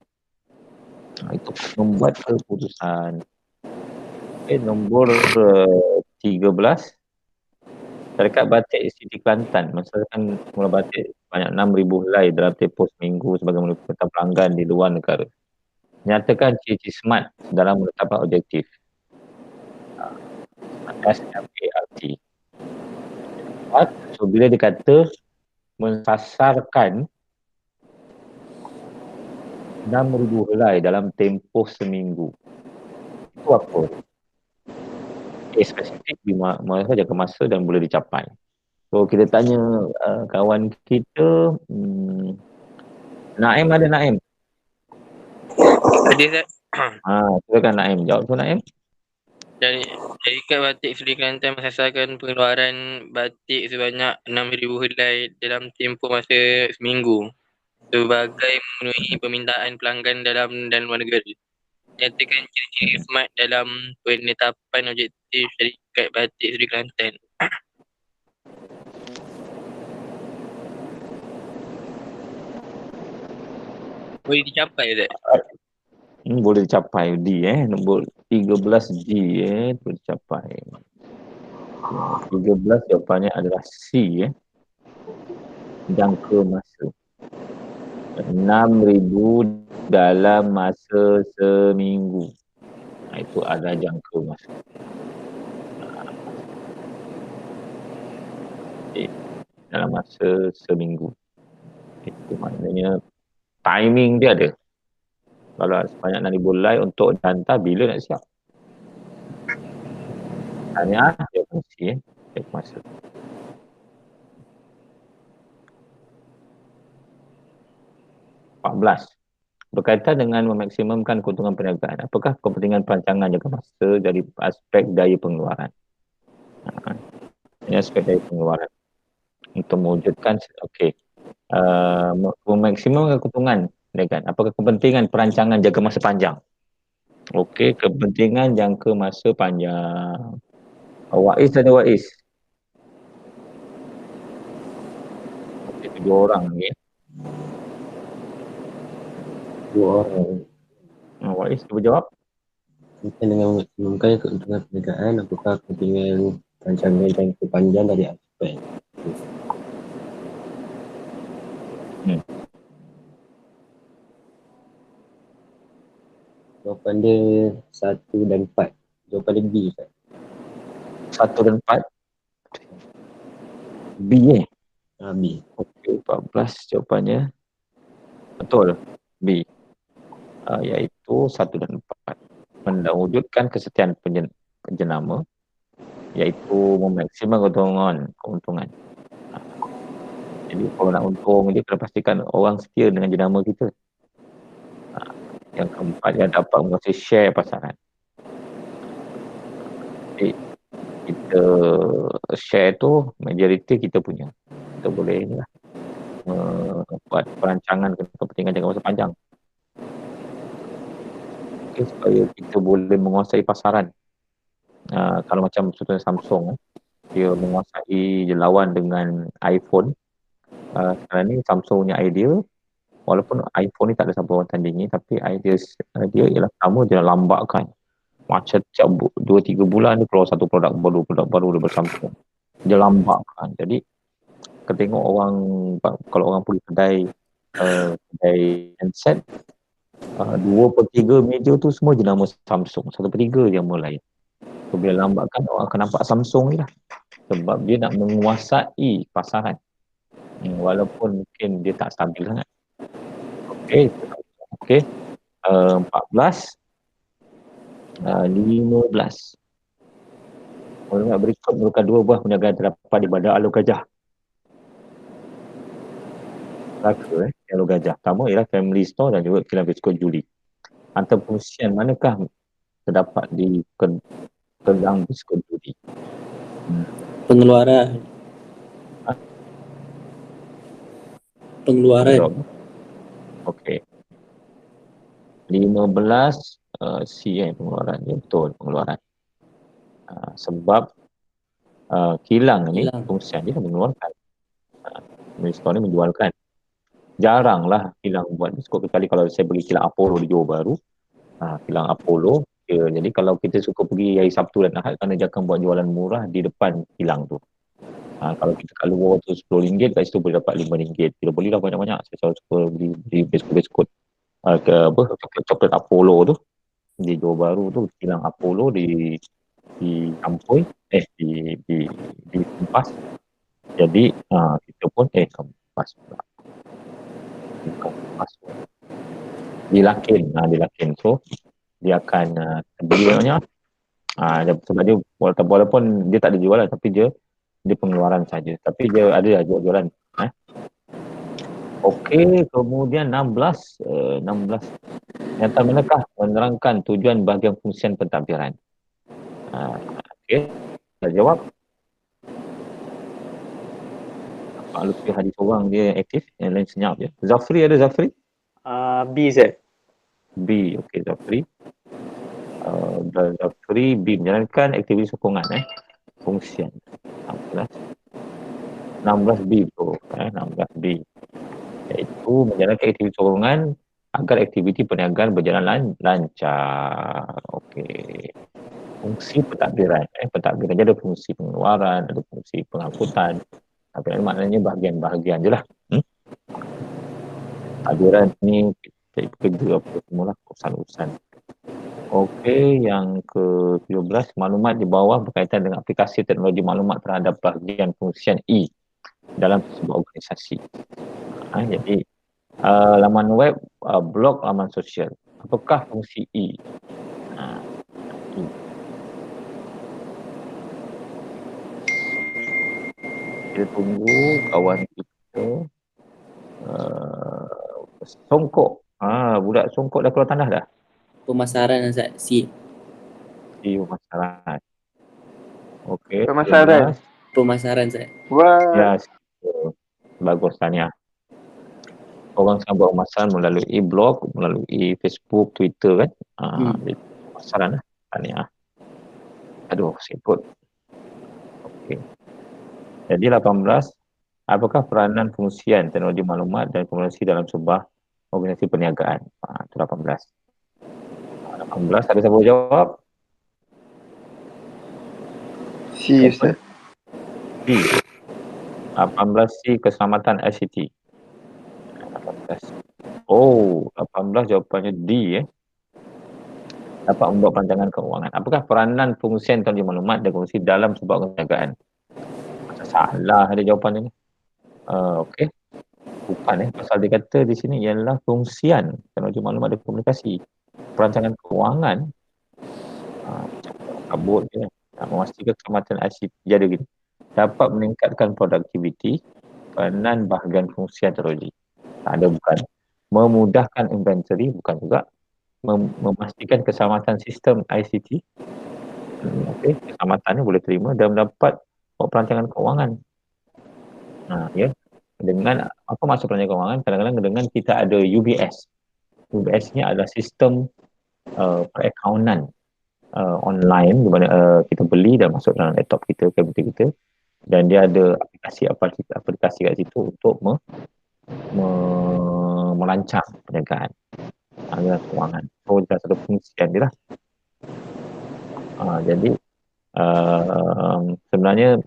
Itu membuat keputusan. Nombor 13. Syarikat Batik Siti Kelantan mensasarkan mula batik banyak 6,000 helai dalam tempoh seminggu sebagai menentukan pelanggan di luar negara. Nyatakan ciri-ciri SMART dalam menetapkan objektif. SMART. So bila dia kata mensasarkan 6,000 helai dalam tempoh seminggu, itu apa? Spesifik masa jangka masa dan boleh dicapai. So kita tanya kawan kita, Naim ada Naim? Ada, Zat. Silakan Naim, jawab tu Naim. Syarikat Batik Sri Kelantan mensasarkan pengeluaran batik sebanyak 6,000 helai dalam tempoh masa seminggu sebagai memenuhi permintaan pelanggan dalam dan luar negara. Nyatakan ciri-ciri SMART dalam penetapan objektif Syarikat Batik Sri Kelantan. Boleh dicapai, Zat? Boleh dicapai D nombor 13 D boleh dicapai. 13 jawapannya adalah C jangka masa. 6,000 dalam masa seminggu. Itu ada jangka masa. Dalam masa seminggu. Itu maknanya timing dia ada. Kalau sebanyak 6,000 helai untuk hantar, bila nak siap? Tanya, dia fungsi dia masa. Berkaitan dengan memaksimumkan keuntungan perniagaan, apakah kepentingan perancangan jangka masa dari aspek daya pengeluaran? Ini aspek daya pengeluaran. Untuk mewujudkan, memaksimumkan keuntungan perniagaan. Apakah kepentingan perancangan jangka masa panjang? Okey, kepentingan jangka masa panjang. Wais ada Wais. Okey, 7 orang ni. 2 orang. Wais, cuba jawab. Berkaitan dengan memaksimumkan keuntungan perniagaan, apakah kepentingan rancangan jangka panjang dari aspek? Jawapan dia 1 dan 4. Jawapan dia B, Ustaz. 1 dan 4. B B. Okey, 14 jawapannya. Betul. B. Iaitu 1 dan 4. Mewujudkan kesetiaan penjenama, iaitu memaksimalkan keuntungan. Jadi kalau nak untung dia kena pastikan orang setia dengan jenama kita. Yang keempat, yang dapat menguasai share pasaran. Jadi kita share tu majoriti kita punya. Kita boleh inilah buat perancangan kepentingan jangka masa panjang. Okay, supaya kita boleh menguasai pasaran. Kalau macam contohnya Samsung, dia menguasai lawan dengan iPhone. Sekarang ni Samsung punya idea, walaupun iPhone ni tak ada siapa orang tandingi, tapi idea dia ialah pertama dia lambatkan. Macam setiap 2-3 bulan dia keluar satu produk baru daripada Samsung. Dia lambatkan. Jadi kita tengok orang, kalau orang pergi kedai handset, 2/3 meja tu semua jenama Samsung, 1/3 je lain. So bila lambatkan, orang akan nampak Samsung ni lah. Sebab dia nak menguasai pasaran. Walaupun mungkin dia tak stabil sangat. Okey. 14. 15. Orang berikut merupakan 2 buah perniagaan terdapat di Bandar Alor Gajah. Raka, Alor Gajah. Pertama ialah Family Store dan juga Kilang Biskut Juli. Antara fungsian manakah terdapat di Kilang Biskut Juli? Pengeluaran. Okey. 15 C pengeluaran. Ya, betul, pengeluaran. Sebab kilang ni fungsian dia mengeluarkan. Store ni menjualkan. Jaranglah kilang buat biskut, kecuali kalau saya pergi kilang Apollo di Johor Bahru. Kilang Apollo, jadi kalau kita suka pergi hari Sabtu dan Ahad, kerana dia akan buat jualan murah di depan kilang tu. Kalau kita kat luar tu RM10, kat situ boleh dapat RM5. Kita bolehlah banyak-banyak. Saya selalu suka beli biskut-biskut coklat Apollo tu di Johor Bahru tu, kilang Apollo di Kampoi, di Kempas. Jadi kita pun Kempas pula. Di Lakin. So dia akan beli banyak. Sebab dia walaupun dia tak ada jualan, tapi dia pengeluaran saja. Tapi dia ada jualan. Okey, kemudian 16. Nyata manakah menerangkan tujuan bahagian fungsian pentadbiran? Okey, saya jawab. Pak Lutfi Hadi seorang dia aktif, yang lain senyap je. Zafri ada Zafri? B, Zat. B, okey Zafri. Zafri B menjalankan aktiviti sokongan fungsian. 16B tu, 16B. Iaitu menjalankan aktiviti sokongan agar aktiviti perniagaan berjalan lancar. Okey. Fungsi pentadbiran. Pentadbiran dia ada fungsi pengeluaran, ada fungsi pengangkutan. Maknanya bahagian-bahagian je lah. Hadiran ni kita bekerja apa semula urusan-urusan. Okey, yang ke-17, maklumat di bawah berkaitan dengan aplikasi teknologi maklumat terhadap bahagian fungsian E dalam sebuah organisasi. Jadi laman web, blog, laman sosial. Apakah fungsi E? E. Kita tunggu kawan kita Songkok. Budak Songkok dah keluar tandas dah. Pemasaran Ustaz. C. Di pemasaran. Okey. Pemasaran. Pemasaran Ustaz. Wah. Ya, bagus tahniah. Orang sekarang buat pemasaran melalui blog, melalui Facebook, Twitter kan. Pemasaran lah. Tahniah. Aduh, siput. Okey. Jadi 18, apakah peranan fungsian teknologi maklumat dan komunikasi dalam sebuah organisasi perniagaan? Itu 18. 18, ada siapa jawab? C, Ustaz. C. 18C, keselamatan ICT. 18. Oh, 18 jawapannya D. Dapat membuat perancangan keuangan. Apakah peranan fungsian teknologi maklumat dan komunikasi dalam sebuah perniagaan? Macam salah ada jawapan ini. Okey. Bukan pasal dia kata di sini ialah fungsian teknologi maklumat dan komunikasi. Perancangan keuangan. Kabut je. Memastikan keselamatan ICT. Jadi gini. Dapat meningkatkan produktiviti peranan bahagian fungsian teknologi. Ada bukan. Memudahkan inventory, bukan juga. Memastikan keselamatan sistem ICT. Okey, keselamatannya boleh terima dan mendapat perancangan keuangan. Ya. Dengan apa maksud perancangan keuangan? Kadang-kadang dengan kita ada UBS. UBS ni adalah sistem perakaunan online di mana kita beli dan masuk dalam laptop kita, komputer kita, dan dia ada aplikasi kat situ untuk merancang perniagaan dengan keuangan. So, dah satu fungsian dia lah. Jadi sebenarnya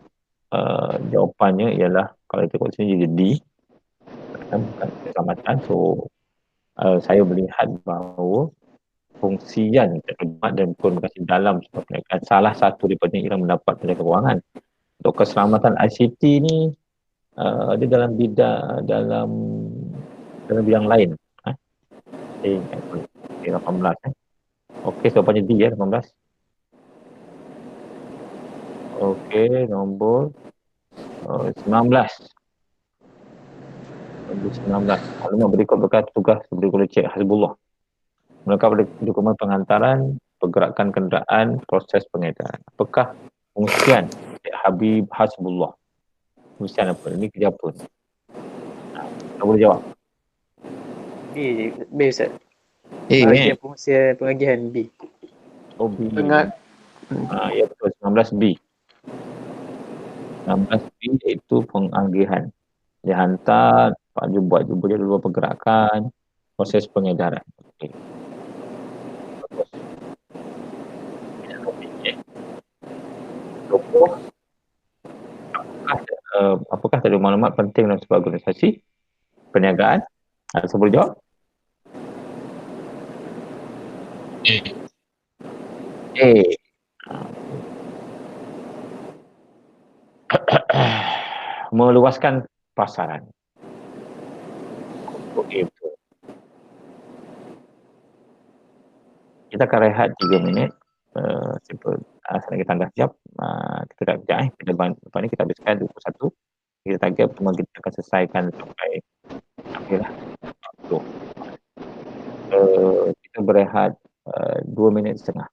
jawapannya ialah kalau kita tengok sini jadi D, bukan keselamatan. So saya melihat bahawa fungsian terlibat dan komunikasi dalam sebuah perniagaan salah satu daripada ialah mendapat perniagaan keuangan. Untuk keselamatan ICT ni dia dalam bidang lain. Okey, 18. Okey, jawapannya D 18. Okey, nombor 19. Nombor 19. Maklumat berikut berkait tugas boleh cek Hasbullah. Melengkapi dokumen pengantaran, pergerakan kenderaan, proses pengedaran. Apakah fungsian Cik Habib Hasbullah? Fungsian apa? Ini kerja apa? Tak boleh jawab. B Ustaz. A. Fungsi pengagihan B. Oh, B. Tengah. Ya betul, 19B. 19B iaitu pengagihan. Dia hantar, buat jumpa dia dulu pergerakan, proses pengedaran. Okey. Apakah ada maklumat penting dalam sebuah organisasi perniagaan? Ada siapa boleh jawab? A. Meluaskan pasaran. Okey, betul. Kita akan rehat 3 minit. Lagi tanggal siap. Kita dah kejap. Lepas ni kita habiskan 21. Kita target pertemuan kita akan selesaikan sampai akhir lah. Kita berehat 2 minit setengah.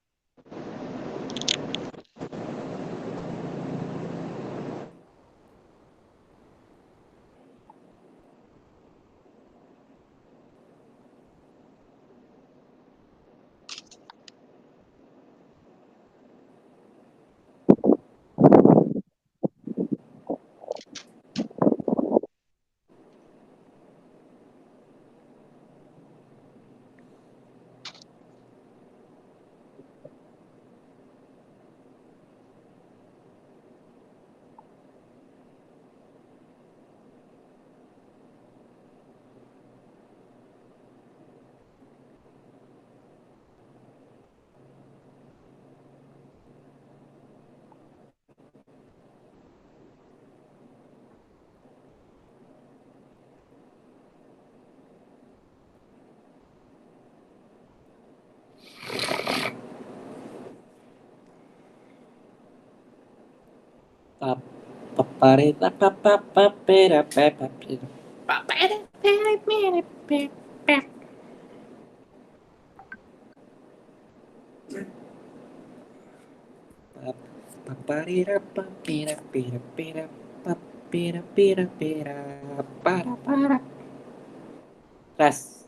Ras.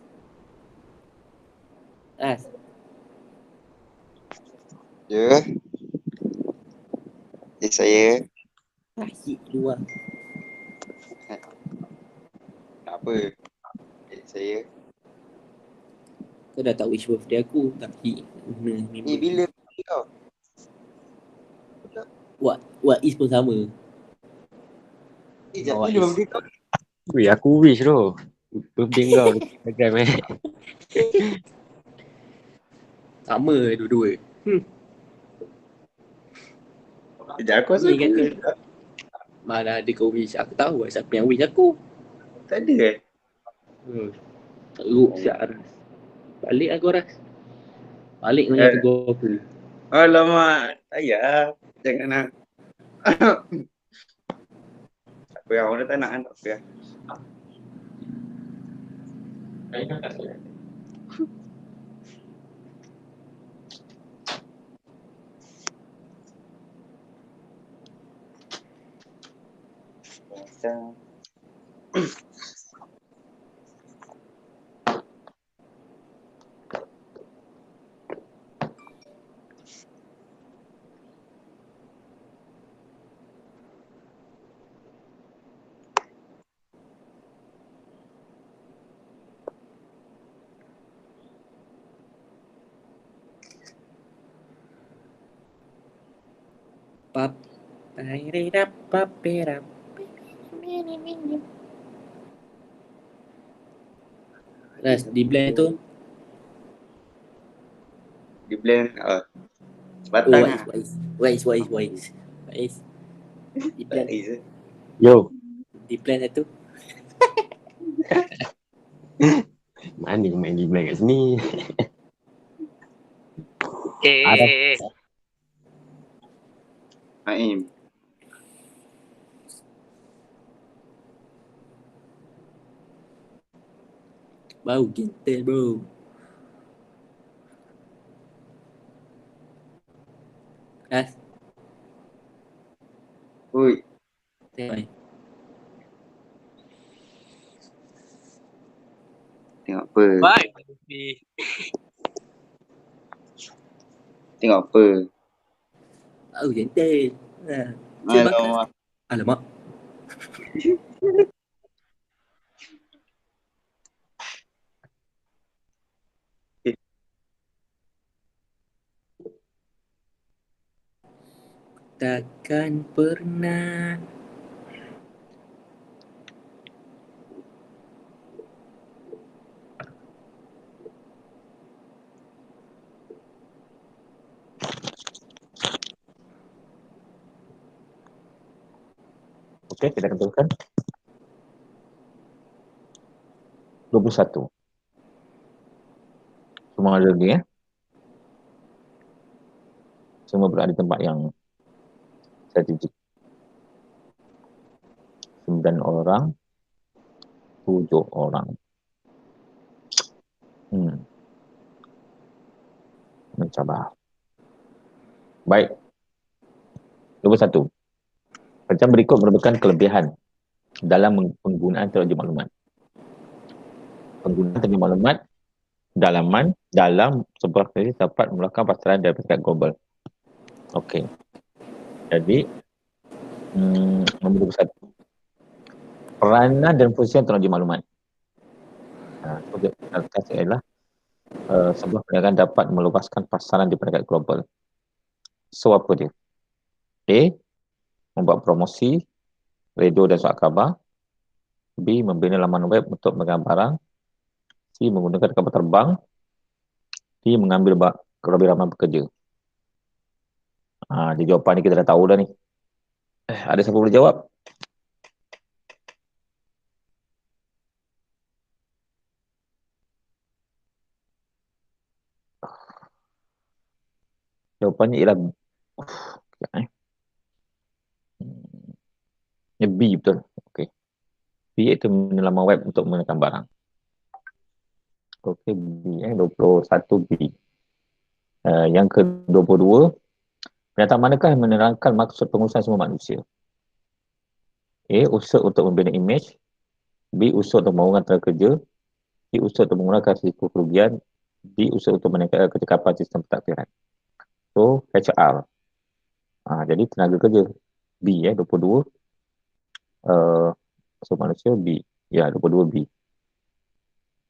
Ras. Ya. Saya. Tahi luar. Tak apa. Saya. Kau dah tak wish birthday aku. Tahi. Bila kau? What is pun sama. Jatuh dia birthday kau. Weh, aku wish tu. Birthday kau di Instagram Sama dua-dua. Sekejap aku rasa Ni aku kata mana ada kau wish. Aku tahu siapa yang wish aku. tak ada Teruk siap Ras. Balik aku Ras. Balik kau yang tegur aku. Alamak. Tak payah. Jangan nak. Tak apa, orang dah tak nak kan. Tak apa. Ras, di blend tu. Di blend. Sebatang lah. Wise. Di blend. Yo, Di blend tu. mana main di blank kat sini? Naim. Bau gentle bro. Ras. Ui. Tengok. Tengok apa? Bye. Tengok apa? Bau gentle. Cuba Alamak. Alamak. Takkan pernah Okey, kita akan teruskan. 21. Semua ada lagi Semua berada di tempat yang strategik. 9 orang, 7 orang. Mencabar. Baik. 21. Macam berikut merupakan kelebihan dalam penggunaan teknologi maklumat. Penggunaan teknologi maklumat dalam sebuah krisis dapat melakukan pasaran dari peringkat global. Okey. Jadi, nombor 21. Peranan dan fungsi teknologi maklumat. Sebagai atas ialah sebuah perniagaan dapat meluaskan pasaran di peringkat global. So, apa dia? A. Membuat promosi, radio dan surat khabar. B. Membina laman web untuk mengenal barang. C. Menggunakan kapal terbang. D. Mengambil lebih ramai bekerja. Di jawapan ni kita dah tahu dah ni. Ada siapa boleh jawab? Jawapannya ialah B betul. Okey. B iaitu laman web untuk menekan barang. Okey, B 21 B. Yang ke-22, pernyataan manakah yang menerangkan maksud pengurusan semua manusia? A. Usaha untuk membina imej. B. Usaha untuk membangunkan tenaga kerja. C. Usaha untuk mengurangkan risiko kerugian. D. Usaha untuk meningkatkan kecekapan sistem pentadbiran. So, HR. Jadi tenaga kerja B 22. Sumber manusia B. Ya, 22 B.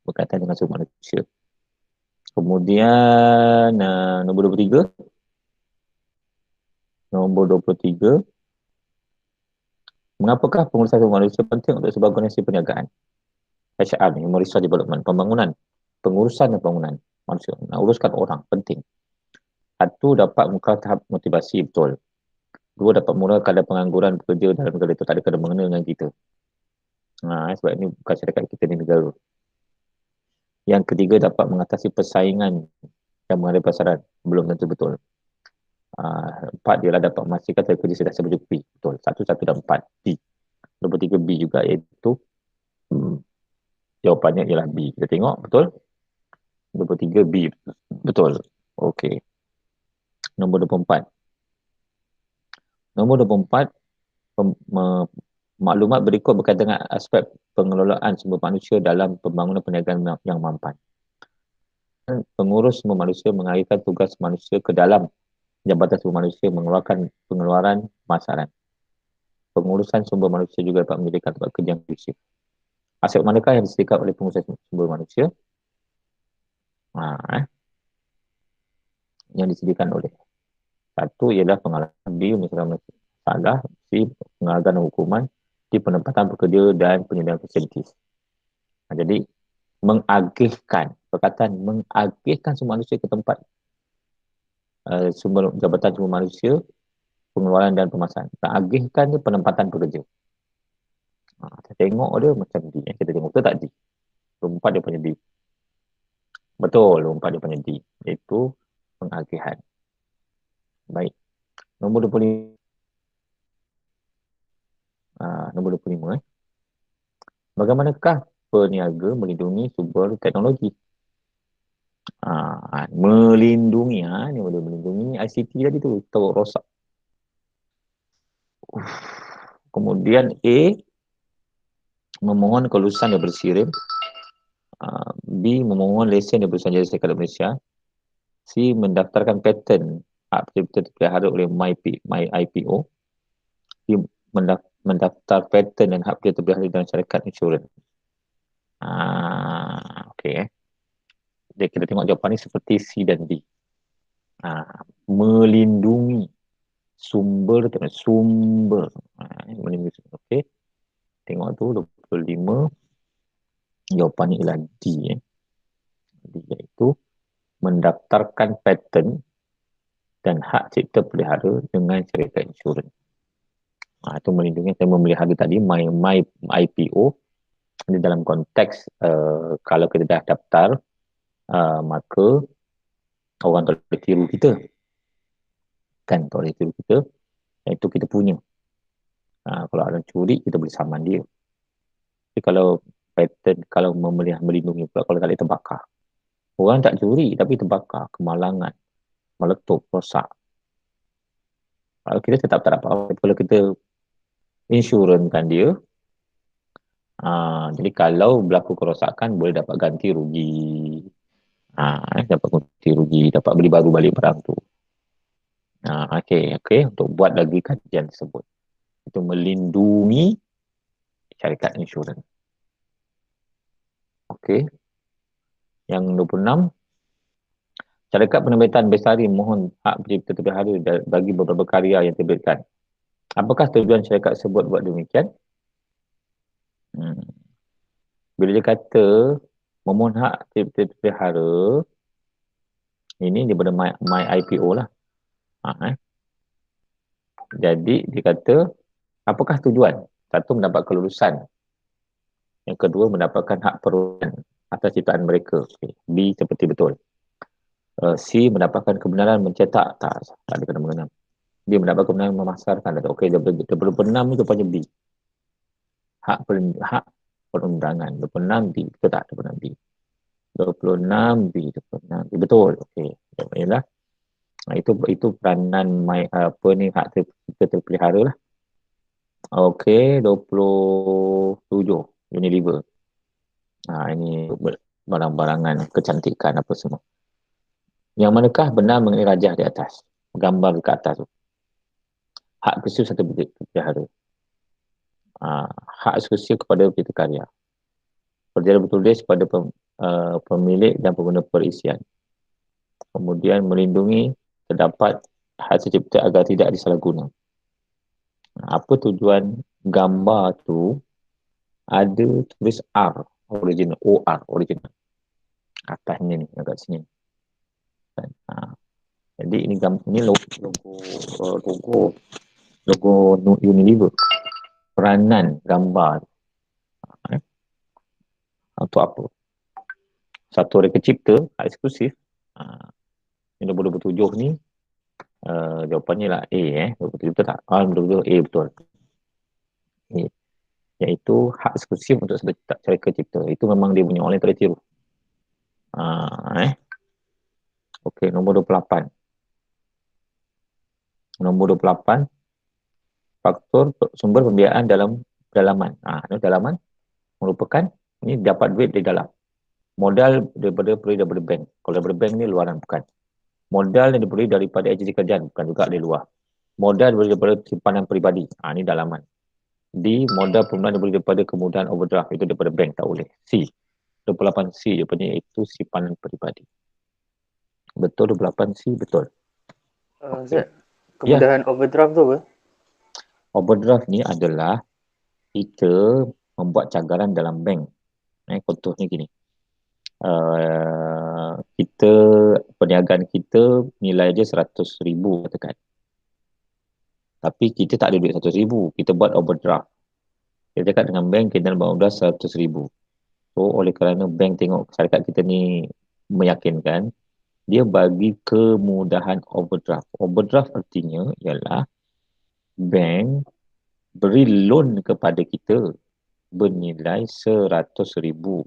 Berkaitan dengan sumber manusia. Kemudian nombor 23. Nombor 23. Mengapakah pengurusan sumber manusia penting untuk sebuah organisasi perniagaan? HR ni, Human Resource Development, pembangunan, pengurusan dan pembangunan manusia. Nak uruskan orang, penting. Satu, dapat mengubah tahap motivasi, betul. Dua, dapat mengurangkan kadar pengangguran pekerja dalam negara itu, tak ada kena mengena dengan kita. Sebab ini bukan syarikat kita di negara. Yang ketiga, dapat mengatasi persaingan yang menghadapi pasaran, belum tentu betul. Empat, dia dapat memastikan tenaga kerja sudah mencukupi, betul. Satu, dan empat, B. Nombor 3 B juga, iaitu jawapannya ialah B. Kita tengok, betul? Nombor 3 B, betul. Okey. Nombor 24. Nombor 24, maklumat berikut berkaitan dengan aspek pengelolaan sumber manusia dalam pembangunan perniagaan yang mampan. Pengurus sumber manusia mengalihkan tugas manusia ke dalam jabatan sumber manusia mengeluarkan pengeluaran pemasaran. Pengurusan sumber manusia juga dapat menyediakan tempat kerja yang kondusif. Aspek manakah yang disediakan oleh pengurusan sumber manusia? Yang disediakan oleh satu ialah pengalaman, B, misalkan masalah, C, penghargaan hukuman, D, penempatan pekerja dan penyediaan fasilitis. Jadi mengagihkan, perkataan mengagihkan sumber manusia ke tempat sumber jabatan sumber manusia, pengeluaran dan pemasaran. Agihkan dia penempatan pekerja. Kita tengok dia macam D. Kita tengok betul tak D? Lompat dia punya D. Betul, lompat dia punya D. Iaitu pengagihan. Baik. Nombor 25. Nombor 25. Bagaimanakah peniaga melindungi sumber teknologi? Melindungi. Ni boleh melindungi ICT tadi tu. Tahu rosak. Kemudian A, memohon kelulusan daripada SIRIM. B, memohon lesen daripada Perusahaan Jasa Syarikat Malaysia. C, mendaftarkan paten hak pencipta terpelihara oleh MyIPO. D, mendaftar paten dan hak pencipta terpelihara dalam syarikat insurans. Okey. Jadi kita tengok jawapan ni seperti C dan D. Melindungi sumber. Melindungi sumber. Okey. Tengok tu 25. Jawapannya ialah D. D iaitu mendaftarkan paten dan hak cipta pelihara dengan syarikat insurans. Itu melindungi, saya memelihara tadi my IPO. Ini dalam konteks kalau kita dah daftar, maka orang tak boleh tiru kita. Kan, tak boleh tiru kita. Itu kita punya. Kalau ada curi, kita boleh saman dia. Tapi kalau paten, kalau melindungi pula, kalau tak boleh terbakar. Orang tak curi, tapi terbakar, kemalangan, meletup, rosak. Kalau kita tetap tak dapat apa. Kalau kita insurankan dia, jadi kalau berlaku kerosakan, boleh dapat ganti rugi. Dapat ganti rugi, dapat beli baru balik barang tu. Okey, untuk buat lagi kajian tersebut. Itu melindungi syarikat insurans. Okey. Yang 26, syarikat penerbitan Bestari mohon hak pencipta terpelihara bagi beberapa karya yang diterbitkan. Apakah tujuan syarikat tersebut buat demikian? Bila dia kata memohon hak pencipta terpelihara, ini daripada my IPO lah. Jadi dia kata, apakah tujuan? Satu, mendapat kelulusan. Yang kedua, mendapatkan hak perolehan atas ciptaan mereka. B, seperti betul. C, mendapatkan kebenaran mencetak. Tak ada kena mengenal. D, mendapat kebenaran memasarkan. Okey, daripada 6 itu punya B. hak perundangan 26B, betul tak 26B? 26B, 26B, betul. Okey, baiklah. Itu peranan hak kita terpelihara lah. Okey, 27 Unilever. Ini barang-barangan kecantikan apa semua. Yang manakah benar mengenai rajah di atas? Gambar dekat atas tu. Hak eksklusif satu pelihara. Hak eksklusif kepada pencipta karya. Perjalanan bertulis kepada pemilik dan pengguna perisian. Kemudian melindungi terdapat hasil cipta agar tidak disalahguna. Apa tujuan gambar tu? Ada tulis R, original, OR, original. Atasnya ni, agak sini. Jadi ini logo Unilever. Peranan gambar. Untuk apa? Satu reka cipta, hak eksklusif. Ini 27 ni, jawapannya lah A, 27 betul tak? 27 A betul. A. Iaitu hak eksklusif untuk reka cipta. Itu memang dia punya, orang lain tak boleh tiru. Okey, nombor 28. Nombor 28, faktor sumber pembiayaan dalam dalaman. Dalaman merupakan ini dapat duit dari dalam. Modal daripada bank. Kalau daripada bank ni luaran, bukan. Modal yang diberi daripada agensi kerjaan, bukan juga dari luar. Modal daripada simpanan peribadi. Ini dalaman. D, modal permulaan diberi daripada kemudahan overdraft. Itu daripada bank, tak boleh. C, 28C jawapannya itu simpanan peribadi. Betul 28C, betul. Ustaz, kemudahan overdraft tu apa? Overdraft ni adalah kita membuat cagaran dalam bank. Contohnya gini. Kita, perniagaan kita nilai dia 100,000 katakan. Tapi kita tak ada duit 100,000. Kita buat overdraft. Kita cakap dengan bank, kita nak buat overdraft 100,000. So, oleh kerana bank tengok syarikat kita ni meyakinkan, dia bagi kemudahan overdraft. Overdraft artinya ialah bank beri loan kepada kita bernilai 100,000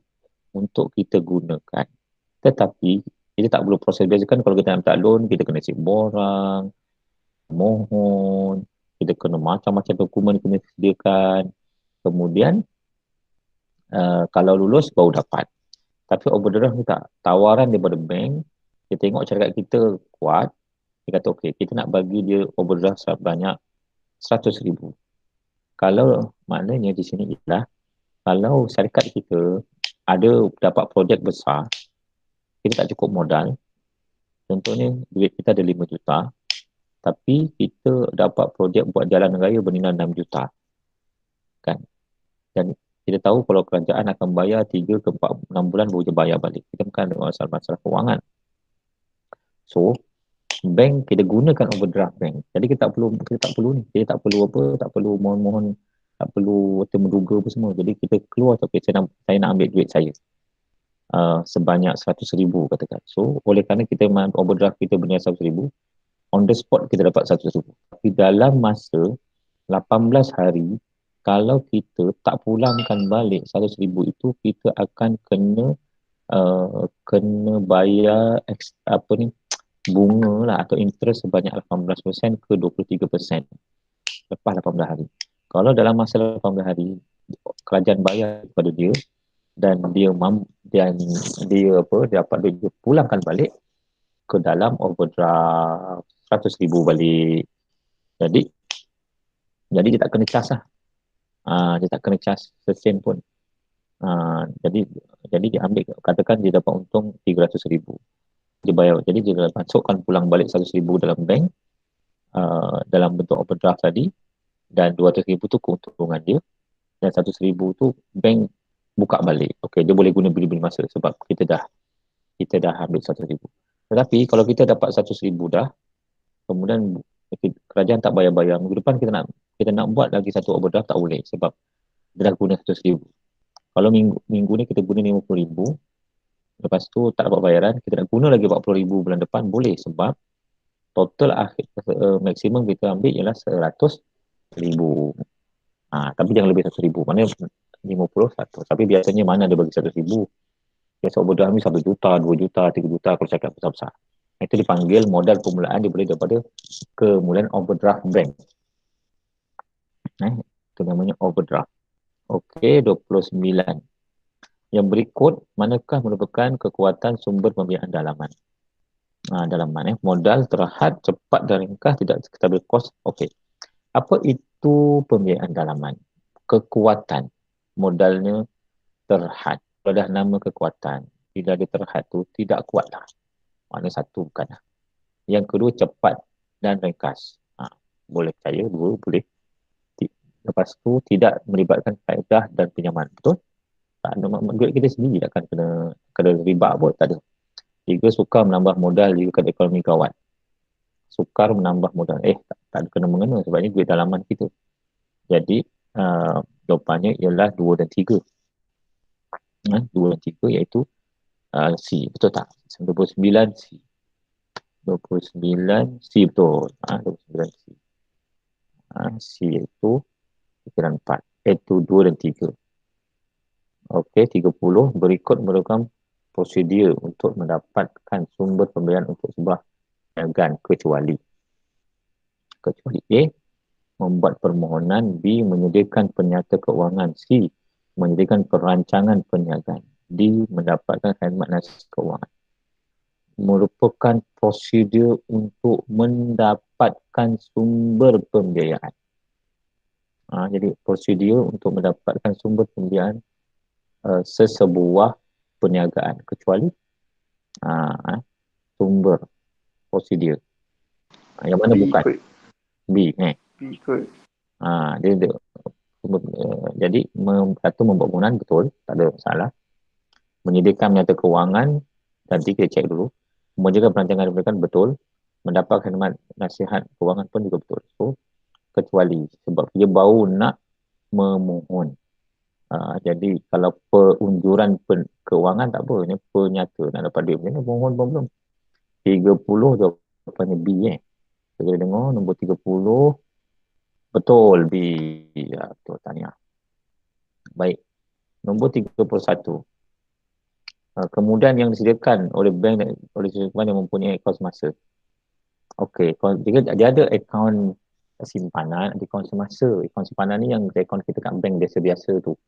untuk kita gunakan. Tetapi kita tak perlu proses biasa kan. Kalau kita nak minta loan, kita kena isi borang, mohon, kita kena macam-macam dokumen kena sediakan. Kemudian kalau lulus baru dapat. Tapi overdraft ni tak, tawaran daripada bank, kita tengok syarikat kita kuat, dia kata okey, kita nak bagi dia overdraft sebanyak 100,000. Kalau maknanya di sini ialah kalau syarikat kita ada dapat projek besar, kita tak cukup modal. Contohnya duit kita ada 5 juta, tapi kita dapat projek buat jalan raya bernilai 6 juta. Kan? Dan kita tahu kalau kerajaan akan bayar 3 ke 4, 6 bulan baru je bayar balik. Kita bukan ada masalah kewangan. So, bank kita gunakan overdraft bank. Jadi kita tak perlu ni. Kita tak perlu tak perlu mohon-mohon, tak perlu menduga apa semua. Jadi kita keluar tapi saya nak ambil duit saya. Sebanyak 100,000 katakan. So, oleh kerana kita overdraft kita bernilai 100,000, on the spot kita dapat 100,000. Tapi dalam masa 18 hari, kalau kita tak pulangkan balik 100,000 itu, kita akan kena bayar bunga lah atau interest sebanyak 18% ke 23% lepas 18 hari. Kalau dalam masa 18 hari kerajaan bayar kepada dia dan dia dapat dia pulangkan balik ke dalam overdraft 100,000 balik. Jadi dia tak kena cas lah. Dia tak kena cas sesen pun. Jadi dia ambil, katakan dia dapat untung 300,000. Dia bayar, jadi dia masukkan pulang balik 100,000 dalam bank dalam bentuk overdraft tadi, dan 200,000 tu keuntungan dia, dan 100,000 tu bank buka balik. Okey, dia boleh guna beli-beli masa sebab kita dah ambil 100,000. Tetapi kalau kita dapat 100,000 dah, kemudian kerajaan tak bayar-bayar, minggu depan kita nak buat lagi satu overdraft, tak boleh sebab dia dah guna 100,000. Kalau minggu ni kita guna 50,000, lepas tu tak dapat bayaran, kita nak guna lagi 40,000 bulan depan, boleh sebab total maksimum kita ambil ialah 100,000. Tapi jangan lebih 100,000. Mana 50 100. Tapi biasanya mana ada bagi 100,000. Biasa overdraft ni 1 juta, 2 juta, 3 juta kalau cakap besar-besar. Itu dipanggil modal permulaan dibeli daripada kemudian overdraft bank. Itu namanya overdraft. Okey, 29. Yang berikut, manakah merupakan kekuatan sumber pembiayaan dalaman? Dalaman modal terhad, cepat dan ringkas, tidak stabil kos. Okey. Apa itu pembiayaan dalaman? Kekuatan. Modalnya terhad. Kalau dah nama kekuatan, bila dia terhad tu tidak kuatlah. Maknanya satu bukanlah. Yang kedua cepat dan ringkas. Boleh percaya, dua boleh. Lepas tu tidak melibatkan kaedah dan pinjaman. Betul? Tak ada duit kita sendiri takkan kena riba pun, tak ada. 3, sukar menambah modal jika ekonomi kawan. Sukar menambah modal. Tak ada kena mengena sebabnya duit dalaman kita. Jadi jawapannya ialah 2 dan 3. 2 dan 3 iaitu C. Betul tak? 29 C. 29 C betul. 29 C. C itu fikiran 4. Itu 2 dan 3. Okey, 30. Berikut merupakan prosedur untuk mendapatkan sumber pembiayaan untuk sebuah perniagaan kecuali A. Membuat permohonan. B. Menyediakan penyata keuangan. C. Menyediakan perancangan perniagaan. D. Mendapatkan khidmat nasihat keuangan. Merupakan prosedur untuk mendapatkan sumber pembiayaan. Jadi prosedur untuk mendapatkan sumber pembiayaan sesebuah perniagaan kecuali sumber prosedur. Yang mana B bukan? kot. B. B kot. Jadi satu membuat permohonan betul, tak ada masalah. Menyediakan menyata keuangan, nanti kita cek dulu. Menyediakan perancangan perniagaan betul. Mendapat khidmat nasihat keuangan pun juga betul. So, kecuali sebab dia baru nak memohon. Jadi kalau perunjuran keuangan tak apa, ini penyata nak dapat duit. Macam mana mohon pun belum. 30 jawapannya B. Kita dengar nombor 30 betul B. Ya, betul, tahniah. Baik. Nombor 31. Kemudian yang disediakan oleh bank dan oleh seseorang yang mempunyai akaun semasa. Okey, jika dia ada akaun simpanan, ada akaun semasa. Akaun simpanan ni yang akaun kita kat bank biasa-biasa tu.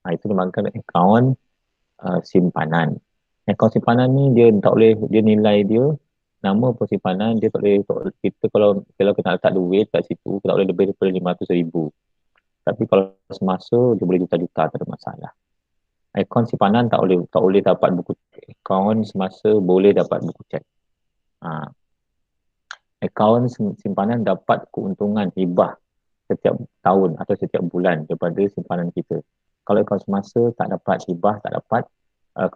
Itu dimaksudkan akaun simpanan. Akaun simpanan ni dia tak boleh, dia nilai dia nama persimpanan dia tak boleh, kita kalau kita nak letak duit kat situ tak boleh lebih daripada 500,000. Tapi kalau semasa dia boleh juta-juta, tak ada masalah. Akaun simpanan tak boleh dapat buku cek. Akaun semasa boleh dapat buku cek. Akaun simpanan dapat keuntungan hibah setiap tahun atau setiap bulan daripada simpanan kita. Kalau akaun semasa tak dapat hibah, tak dapat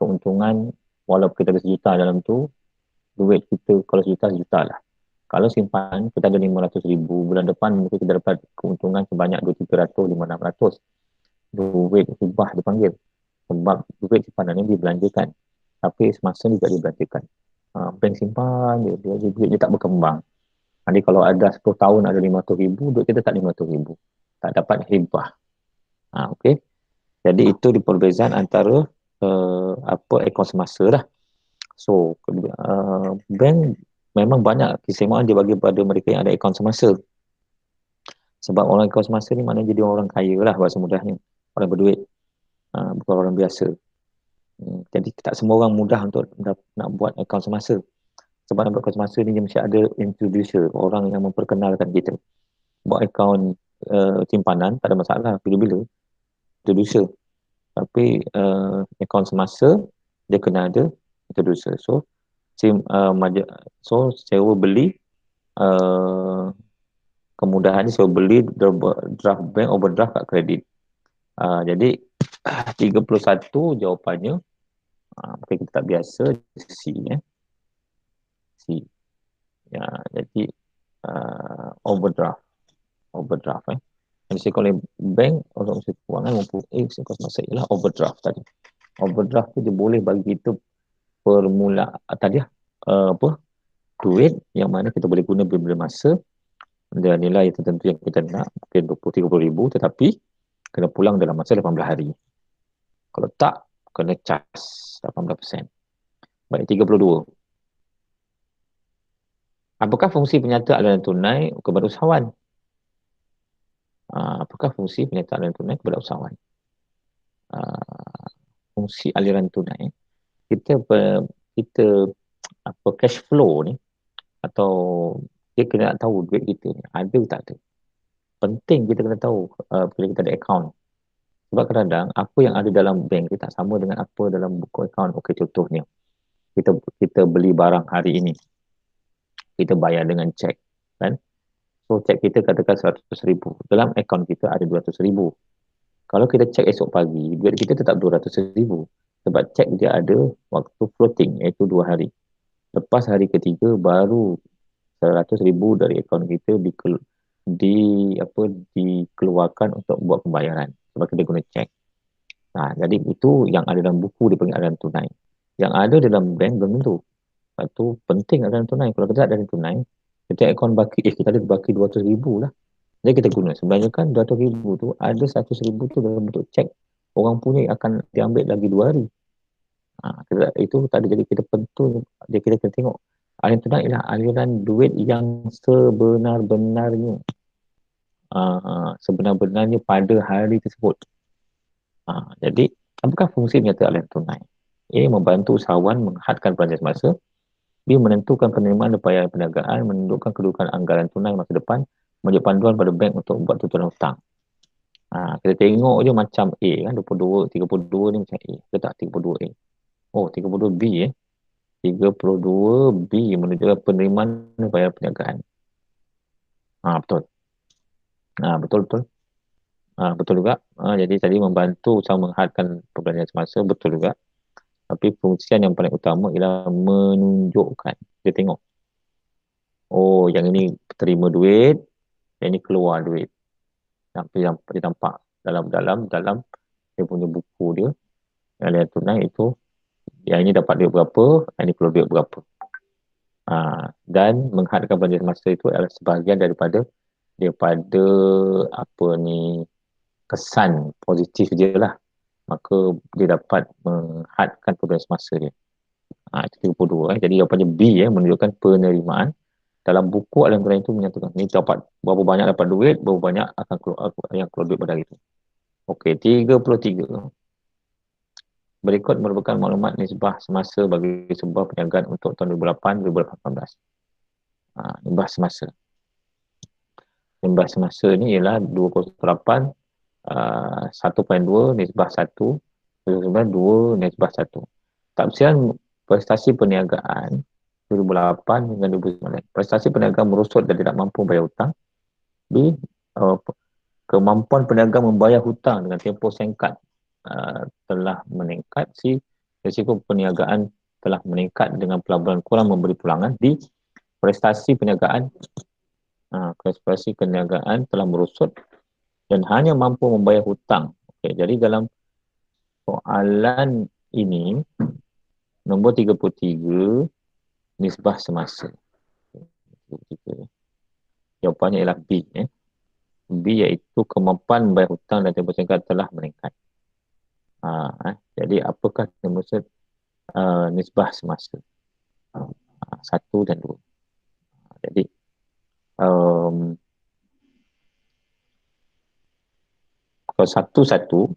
keuntungan, walaupun kita ada sejuta dalam tu, duit kita kalau sejuta lah. Kalau simpanan kita ada 500,000, bulan depan mungkin kita dapat keuntungan sebanyak 200, 300, 500. Duit hibah dipanggil. Sebab duit simpanan ni dibelanjakan. Tapi semasa ni tak dibelanjakan. Bank simpan duit dia tak berkembang. Jadi kalau ada 10 tahun ada 500,000, duit kita tak 500,000. Tak dapat hibah. Okey. Jadi itu di perbezaan antara akaun semasa lah. So, bank memang banyak keistimewaan dia bagi pada mereka yang ada akaun semasa. Sebab orang akaun semasa ni maknanya jadi orang kaya lah bahasa mudahnya. Orang berduit. Bukan orang biasa. Jadi tak semua orang mudah untuk nak buat akaun semasa. Sebab nak buat akaun semasa ni dia mesti ada introducer, orang yang memperkenalkan kita. Buat akaun simpanan tak ada masalah bila-bila. Introducer. Tapi akaun semasa dia kena ada introducer. So sewa beli kemudahan ni sewa beli draft bank overdraft kat kredit. Jadi 31 jawapannya mungkin kita tak biasa C. C. Ya, jadi overdraft yang disediakan oleh bank untuk usaha kewangan mempunyai kos masa ialah overdraft tadi. Overdraft tu dia boleh bagi kita duit yang mana kita boleh guna bila-bila masa Ada nilai tertentu yang kita nak, mungkin 20-30 ribu, tetapi kena pulang dalam masa 18 hari. Kalau tak, kena cas 18%. Baik, 32. Apakah fungsi penyata aliran tunai kepada usahawan? Apakah fungsi penyata aliran tunai kepada usahawan? Fungsi aliran tunai, kita cash flow ni, atau dia kena tahu duit kita ni ada tak ada. Penting kita kena tahu bila kita ada account. Sebab kadang-kadang apa yang ada dalam bank kita tak sama dengan apa dalam buku account. Okey, contohnya kita beli barang hari ini, kita bayar dengan cek, kan? So cek kita katakan 100 ribu, dalam account kita ada 200 ribu. Kalau kita cek esok pagi, duit kita tetap 200 ribu. Sebab cek dia ada waktu floating, iaitu 2 hari. Lepas hari ketiga, baru 100 ribu dari akaun kita dikeluarkan untuk buat pembayaran. Sebab kita guna cek. Jadi itu yang ada dalam buku dipanggil aliran tunai. Yang ada dalam bank belum tentu. Sebab tu penting aliran tunai. Kalau kita ada aliran tunai, kita akaun baki, kita ada baki 200 ribu lah. Jadi kita guna. Sebenarnya kan 200 ribu tu, ada 100 ribu tu dalam bentuk cek. Orang punya akan diambil lagi 2 hari. Itu tak ada. Jadi kita pentu, kita kena tengok. Aliran tunai ialah aliran duit yang sebenar-benarnya. Sebenar-benarnya pada hari tersebut. Jadi, apakah fungsi menyata aliran tunai? Ia membantu usahawan menghadkan belanjaan semasa. Dia menentukan penerimaan dan pembayaran perniagaan, menentukan kedudukan anggaran tunai masa depan, menjadi panduan pada bank untuk buat tuturan hutang. Kita tengok je macam A kan, 22, 32 ni macam A. Kita tak 32A. Oh, 32B 32B menunjukkan penerimaan dan pembayaran perniagaan. Betul. Betul. Betul juga. Jadi tadi membantu usaha menghadkan perbelanjaan semasa, betul juga. Tapi fungsian yang paling utama ialah menunjukkan. Kita tengok. Oh, yang ini terima duit, yang ini keluar duit. Dia nampak dalam dia punya buku dia. Aliran tunai itu, yang ini dapat duit berapa, yang ini keluar duit berapa. Dan menghadkan perbelanjaan semasa itu adalah sebahagian daripada kesan positif dia lah. Maka dia dapat menghadkan perbelanjaan semasa dia. Itu 32. Jadi jawapannya B menunjukkan penerimaan. Dalam buku aliran tunai itu menyatakan ni dapat berapa banyak dapat duit, berapa banyak akan keluar duit pada hari itu. Okey, 33. Berikut merupakan maklumat nisbah semasa bagi sebuah perniagaan untuk tahun 2008-2018. Nisbah semasa. Nisbah semasa ni ialah 208 1.2 nisbah 1 2 nisbah 1. Tafsiran prestasi perniagaan 2008 hingga 2009. Prestasi perniagaan merosot dan tidak mampu membayar hutang. B. Kemampuan perniagaan membayar hutang dengan tempoh singkat telah meningkat. C. Risiko perniagaan telah meningkat dengan pelaburan kurang memberi pulangan. D. Prestasi perniagaan telah merosot dan hanya mampu membayar hutang. Okay, jadi dalam soalan ini nombor 33 nisbah semasa. Jawapannya ialah B. B iaitu kemampuan membayar hutang dan tempoh singkat telah meningkat. Jadi apakah maksud nisbah semasa? 1 dan 2. Jadi kalau 1-1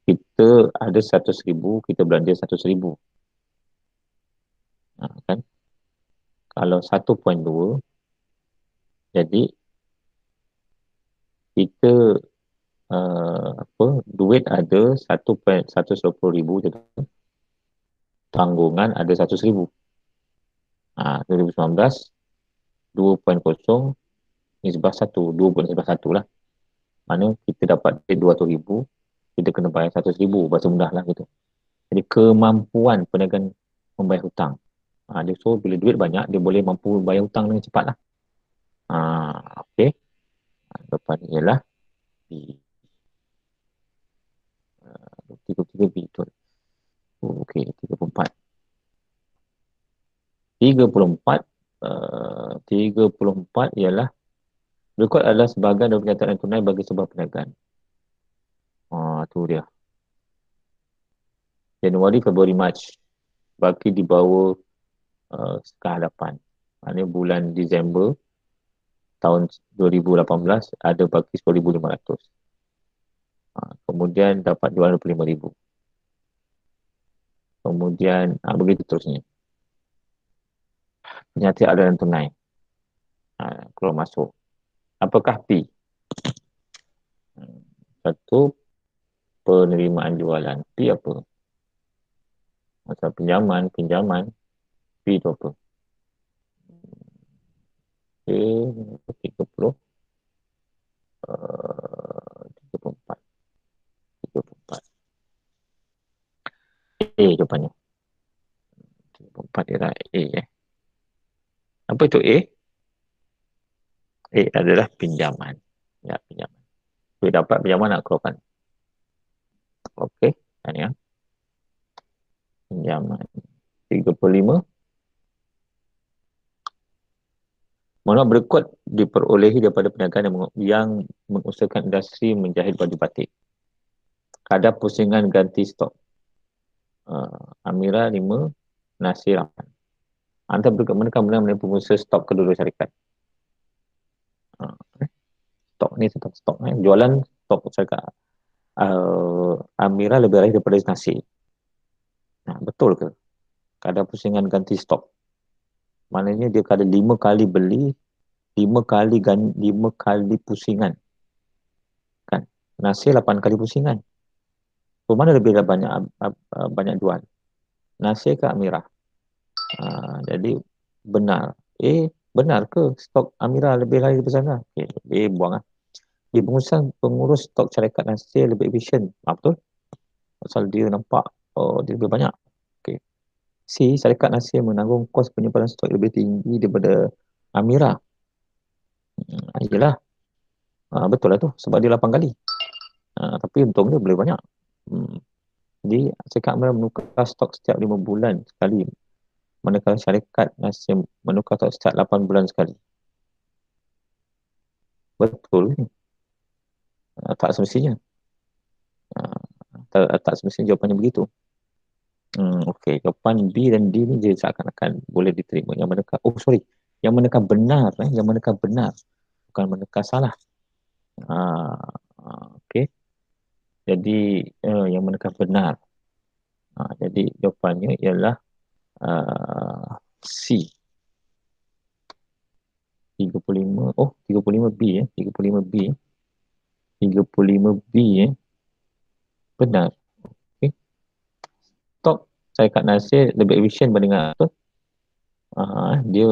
kita ada 100 ribu, kita belanja 100 ribu. Kan? Kalau 1.2 jadi kita duit ada 120 ribu, tanggungan ada 100 ribu. 2019 2.0 nisbah 1, 2 nisbah 1 lah. Mana kita dapat 200 ribu, kita kena bayar 100 ribu, bahasa mudah lah gitu. Jadi kemampuan perniagaan membayar hutang. So bila duit banyak, dia boleh mampu bayar hutang dengan cepat lah. Okey. Depan ialah B. 33B betul. Okey, 34. 34 ialah Rekod adalah sebahagian dari penyataan tunai bagi sebuah perniagaan. Tu dia. Januari, Februari, Mac. Bagi di bawah kehadapan. Maknanya bulan Disember tahun 2018 ada bagi 10,500. Kemudian dapat jualan 25,000. Kemudian begitu terusnya. Penyataan aliran tunai. Keluar masuk. Apakah P? Satu, penerimaan jualan. P apa? Masa pinjaman. P itu apa? Okey, 30. 34. 34. A jawapannya. 34 ialah A Apa itu A? A adalah pinjaman. Ya, pinjaman. Duit dapat pinjaman nak keluarkan. Okey, tanya. Pinjaman. 35. Mana berikut diperolehi daripada perniagaan yang mengusahakan industri menjahit baju batik. Kadar pusingan ganti stok. Amira 5, Nasir 8. Antara berikut manakah benar mengenai pengusaha stok kedua-dua syarikat? Stok ni tentang stok. Jualan stok syarikat. Amira lebih rendah daripada Nasir. Betul ke? Kadar pusingan ganti stok. Maknanya dia kada 5 kali beli, 5 kali pusingan. Kan? Nasir 8 kali pusingan. So, mana lebih banyak jual? Nasir ke Amirah? Jadi benar. Benar ke stok Amirah lebih lari daripada sana? Buang lah. Dia pengurus stok syarikat Nasir lebih efisien. Betul? Pasal dia nampak dia lebih banyak. C, syarikat Nasir menanggung kos penyimpanan stok lebih tinggi daripada Amirah. Yelah. Betul lah tu. Sebab dia 8 kali. Tapi untung dia boleh banyak. Jadi syarikat Amirah menukar stok setiap 5 bulan sekali. Manakala syarikat Nasir menukar stok setiap 8 bulan sekali. Betul ni. Tak semestinya. Tak semestinya jawapannya begitu. Okey, jawapan B dan D ni dia seakan-akan boleh diterima. Yang manakah, yang manakah benar, yang manakah benar, bukan manakah salah. Okey. Jadi yang manakah benar. Jadi jawapannya ialah C. 35. 35B 35B. 35B benar. Okey. Stok syarikat Nasir lebih efisien berbanding apa? Dia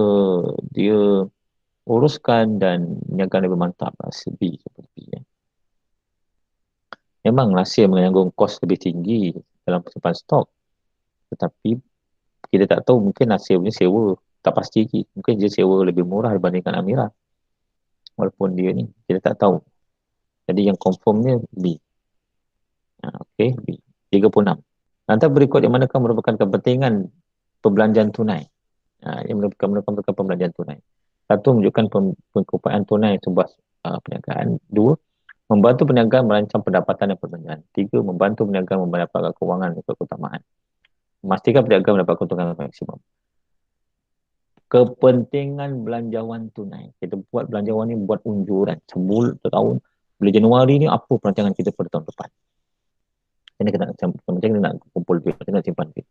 uruskan dan niaga lebih mantap. B seperti Memang Nasir menanggung kos lebih tinggi dalam penyimpanan stok. Tetapi kita tak tahu, mungkin Nasir punya sewa tak pasti lagi. Mungkin dia sewa lebih murah dibandingkan Amirah. Walaupun dia ni kita tak tahu. Jadi yang confirmnya B. Okey, B. 36. Antara berikut yang manakah merupakan kepentingan perbelanjaan tunai? Yang merupakan pembelanjaan tunai. Satu, menunjukkan pengupayaan tunai sebuah perniagaan. Dua, membantu perniagaan merancang pendapatan dan perbelanjaan. Tiga, membantu perniagaan mendapatkan kewangan dan keutamaan. Memastikan perniagaan mendapat keuntungan maksimum. Kepentingan belanjawan tunai. Kita buat belanjawan ni buat unjuran. Setahun, bulan Januari ni apa perancangan kita pada tahun depan. Kita nak kumpul duit, kita nak simpan duit.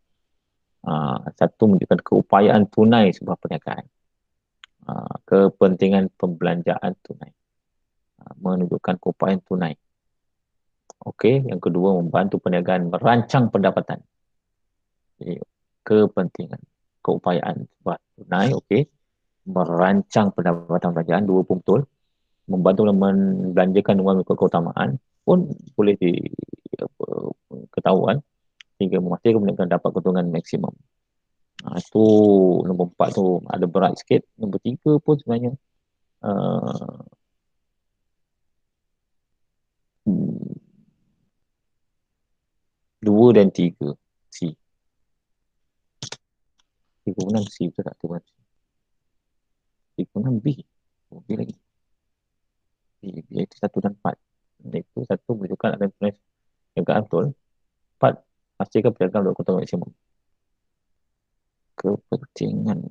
Satu, menunjukkan keupayaan tunai sebuah perniagaan. Kepentingan pembelanjaan tunai. Menunjukkan keupayaan tunai. Okey, yang kedua, membantu perniagaan merancang pendapatan. Jadi, kepentingan, keupayaan sebuah tunai, okey. Merancang pendapatan perniagaan, dua pun betul. Membantu membelanjakan dengan mengikut keutamaan pun boleh ketahuan. Hingga memastikan perniagaan dapat keuntungan maksimum. Itu nombor 4 tu ada berat sikit. Nombor 3 pun sebenarnya 2 dan 3 C. 36 C betul tak? 36 B. B lagi. Iaitu 1 dan 4. Itu 1 menunjukkan akan tulis perniagaan betul. 4 pastikan perniagaan berkeuntungan maksimum. Kepentingan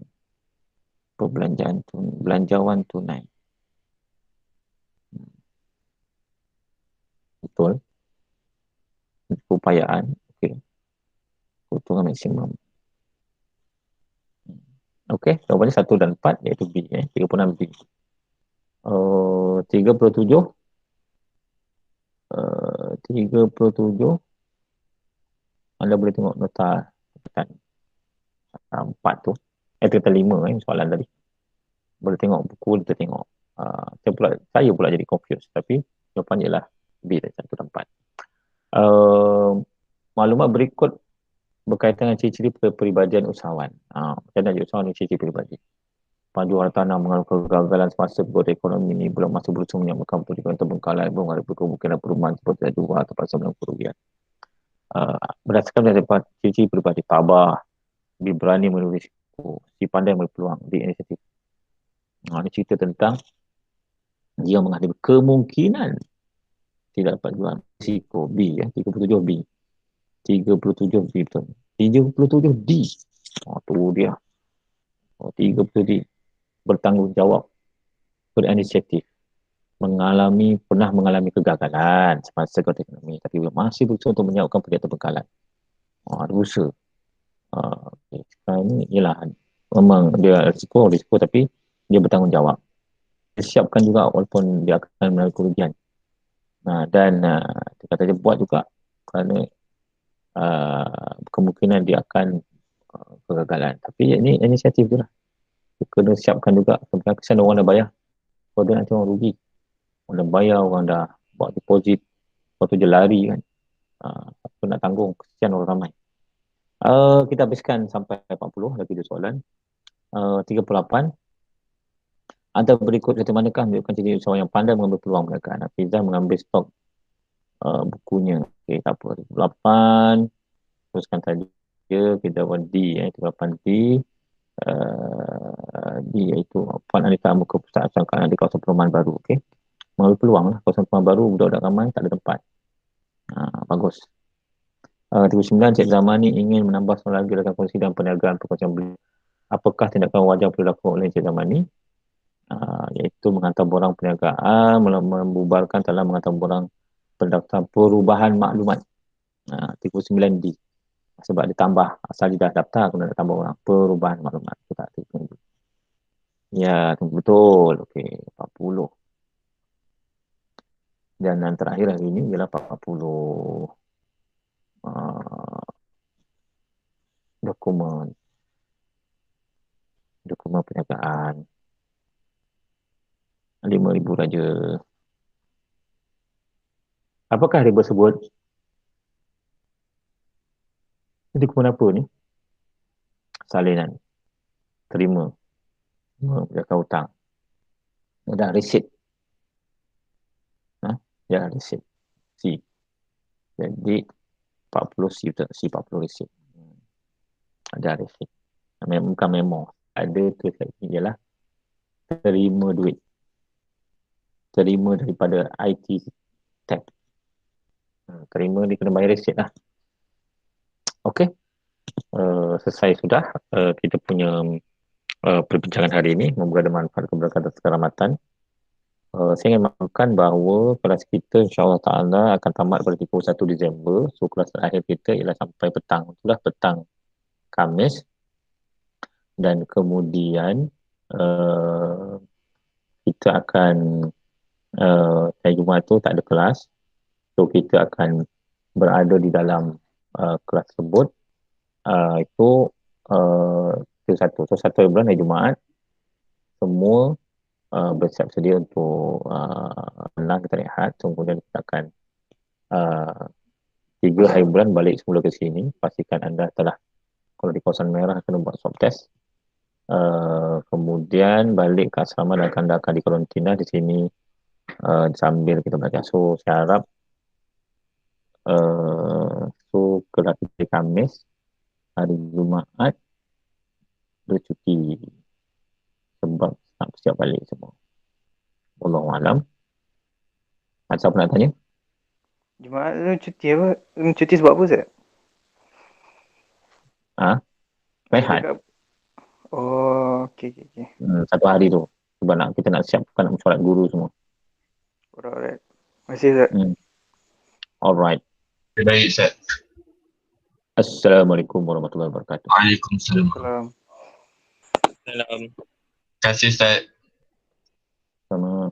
belanjawan tunai. Betul. Keupayaan. Okey. Keuntungan maksimum. Okey, jawapannya 1 dan 4 iaitu B. 36 B. 37. 37. Anda boleh tengok nota tekan 4 tu. 35 soalan tadi. Boleh tengok buku, kita tengok. Saya pula jadi confused. Tapi jawapan ialah B dari 1 dan 4. Maklumat berikut berkaitan dengan ciri-ciri peribadian usahawan. Macam mana usahawan ni ciri-ciri peribadi? Panju hartanah mengalami kegagalan semasa bergolak ekonomi ini belum masih berusaha menyamakan pendidikan terbengkalai belum ada kemungkinan perumahan seperti ada dua atau pasal yang kerugian. Berdasarkan daripada ciri-ciri peribadi, tabah, lebih berani menulis risiko, si pandai berpeluang di inisiatif. Ini cerita tentang dia menghadapi kemungkinan tidak dapat jual risiko. B 37 B. 37 B betul. 37 D. Tu dia. 37 D. Bertanggungjawab, berinisiatif, pernah mengalami kegagalan semasa bergolak ekonomi tapi masih berusaha untuk menyiapkan pendidikan terbengkalai. Ada usaha. Sekarang ni ialah memang dia risiko tapi dia bertanggungjawab. Dia siapkan juga walaupun dia akan melalui kerugian. Dan dia kata dia buat juga kerana kemungkinan dia akan kegagalan. Tapi ini inisiatif je lah. Dia kena siapkan juga. Kesan orang dah bayar. Kalau dia nanti orang rugi. Orang dah bayar, orang dah buat deposit. Lepas tu je lari kan. Apa nak tanggung. Kesian orang ramai. Kita habiskan sampai 40. Lagi 2 soalan. 38. Antara berikut kata manakah menunjukkan ciri usahawan yang pandai mengambil peluang perniagaan. Hafizah mengambil stok bukunya. Okey, tak apa. 8. Teruskan tadi. Kita buat D. 38 D. D iaitu Puan Anita muka pusat sangkaan di kawasan perumahan baru. Okey. Mengambil peluang lah. Kawasan perumahan baru, budak-budak ramai, tak ada tempat. Bagus. 39. Cik Zamani ingin menambah seorang lagi rakan kongsi dan perniagaan perkongsian beli. Apakah tindakan wajar perlu dilakukan oleh Cik Zamani? Iaitu menghantar borang perniagaan, membubarkan dalam menghantar borang pendaftaran perubahan maklumat. 39 D. Sebab dia tambah, asal dia dah daftar, kena tambah orang perubahan maklumat. Kita tunggu. Ya, tunggu betul. Okey, 40. Dan yang terakhir hari ini ialah 40. Dokumen perniagaan. 5,000 saja. Apakah dia bersebut? Dokumen apa ni? Salinan. Terima. Menjaga hutang. Ada resit. Ya, resit. C. Jadi 40 C betul. C 40 resit. Ada resit. Bukan memo. Ada tu ialah terima duit. Terima daripada IT tab. Terima dia kena bayar resit lah. Okey. Selesai sudah kita punya perbincangan hari ini. Semoga ada manfaat keberkatan keselamatan. Saya ingin maklumkan bahawa kelas kita insyaAllah ta'ala akan tamat pada 31 Disember. So kelas terakhir kita ialah sampai petang. Itulah petang Khamis. Dan kemudian kita akan hari Jumaat tu tak ada kelas. So kita akan berada di dalam kelas tersebut. Itu 31. So 1 bulan hari Jumaat. Semua bersiap sedia untuk menang kita rehat. So, kemudian kita akan 3 hari bulan balik semula ke sini. Pastikan anda telah, kalau di kawasan merah kena buat swab test. Kemudian balik ke asrama dan anda akan dikarantina di sini sambil kita belajar. So saya harap kelas kita Khamis, hari Jumaat bercuti sebab nak siap balik semua. Wallahualam. Ada siapa nak tanya? Jumaat tu cuti apa? Cuti sebab apa Ustaz? Rehat. Cakap- Oh, okey. Satu hari tu. Sebab kita nak siapkan nak solat guru semua. Alright. Terima kasih Ustaz. Alright. Baik, Ustaz. Assalamualaikum warahmatullahi wabarakatuh. Waalaikumsalam. Salam. Salam. Terima kasih, Ustaz. Sama.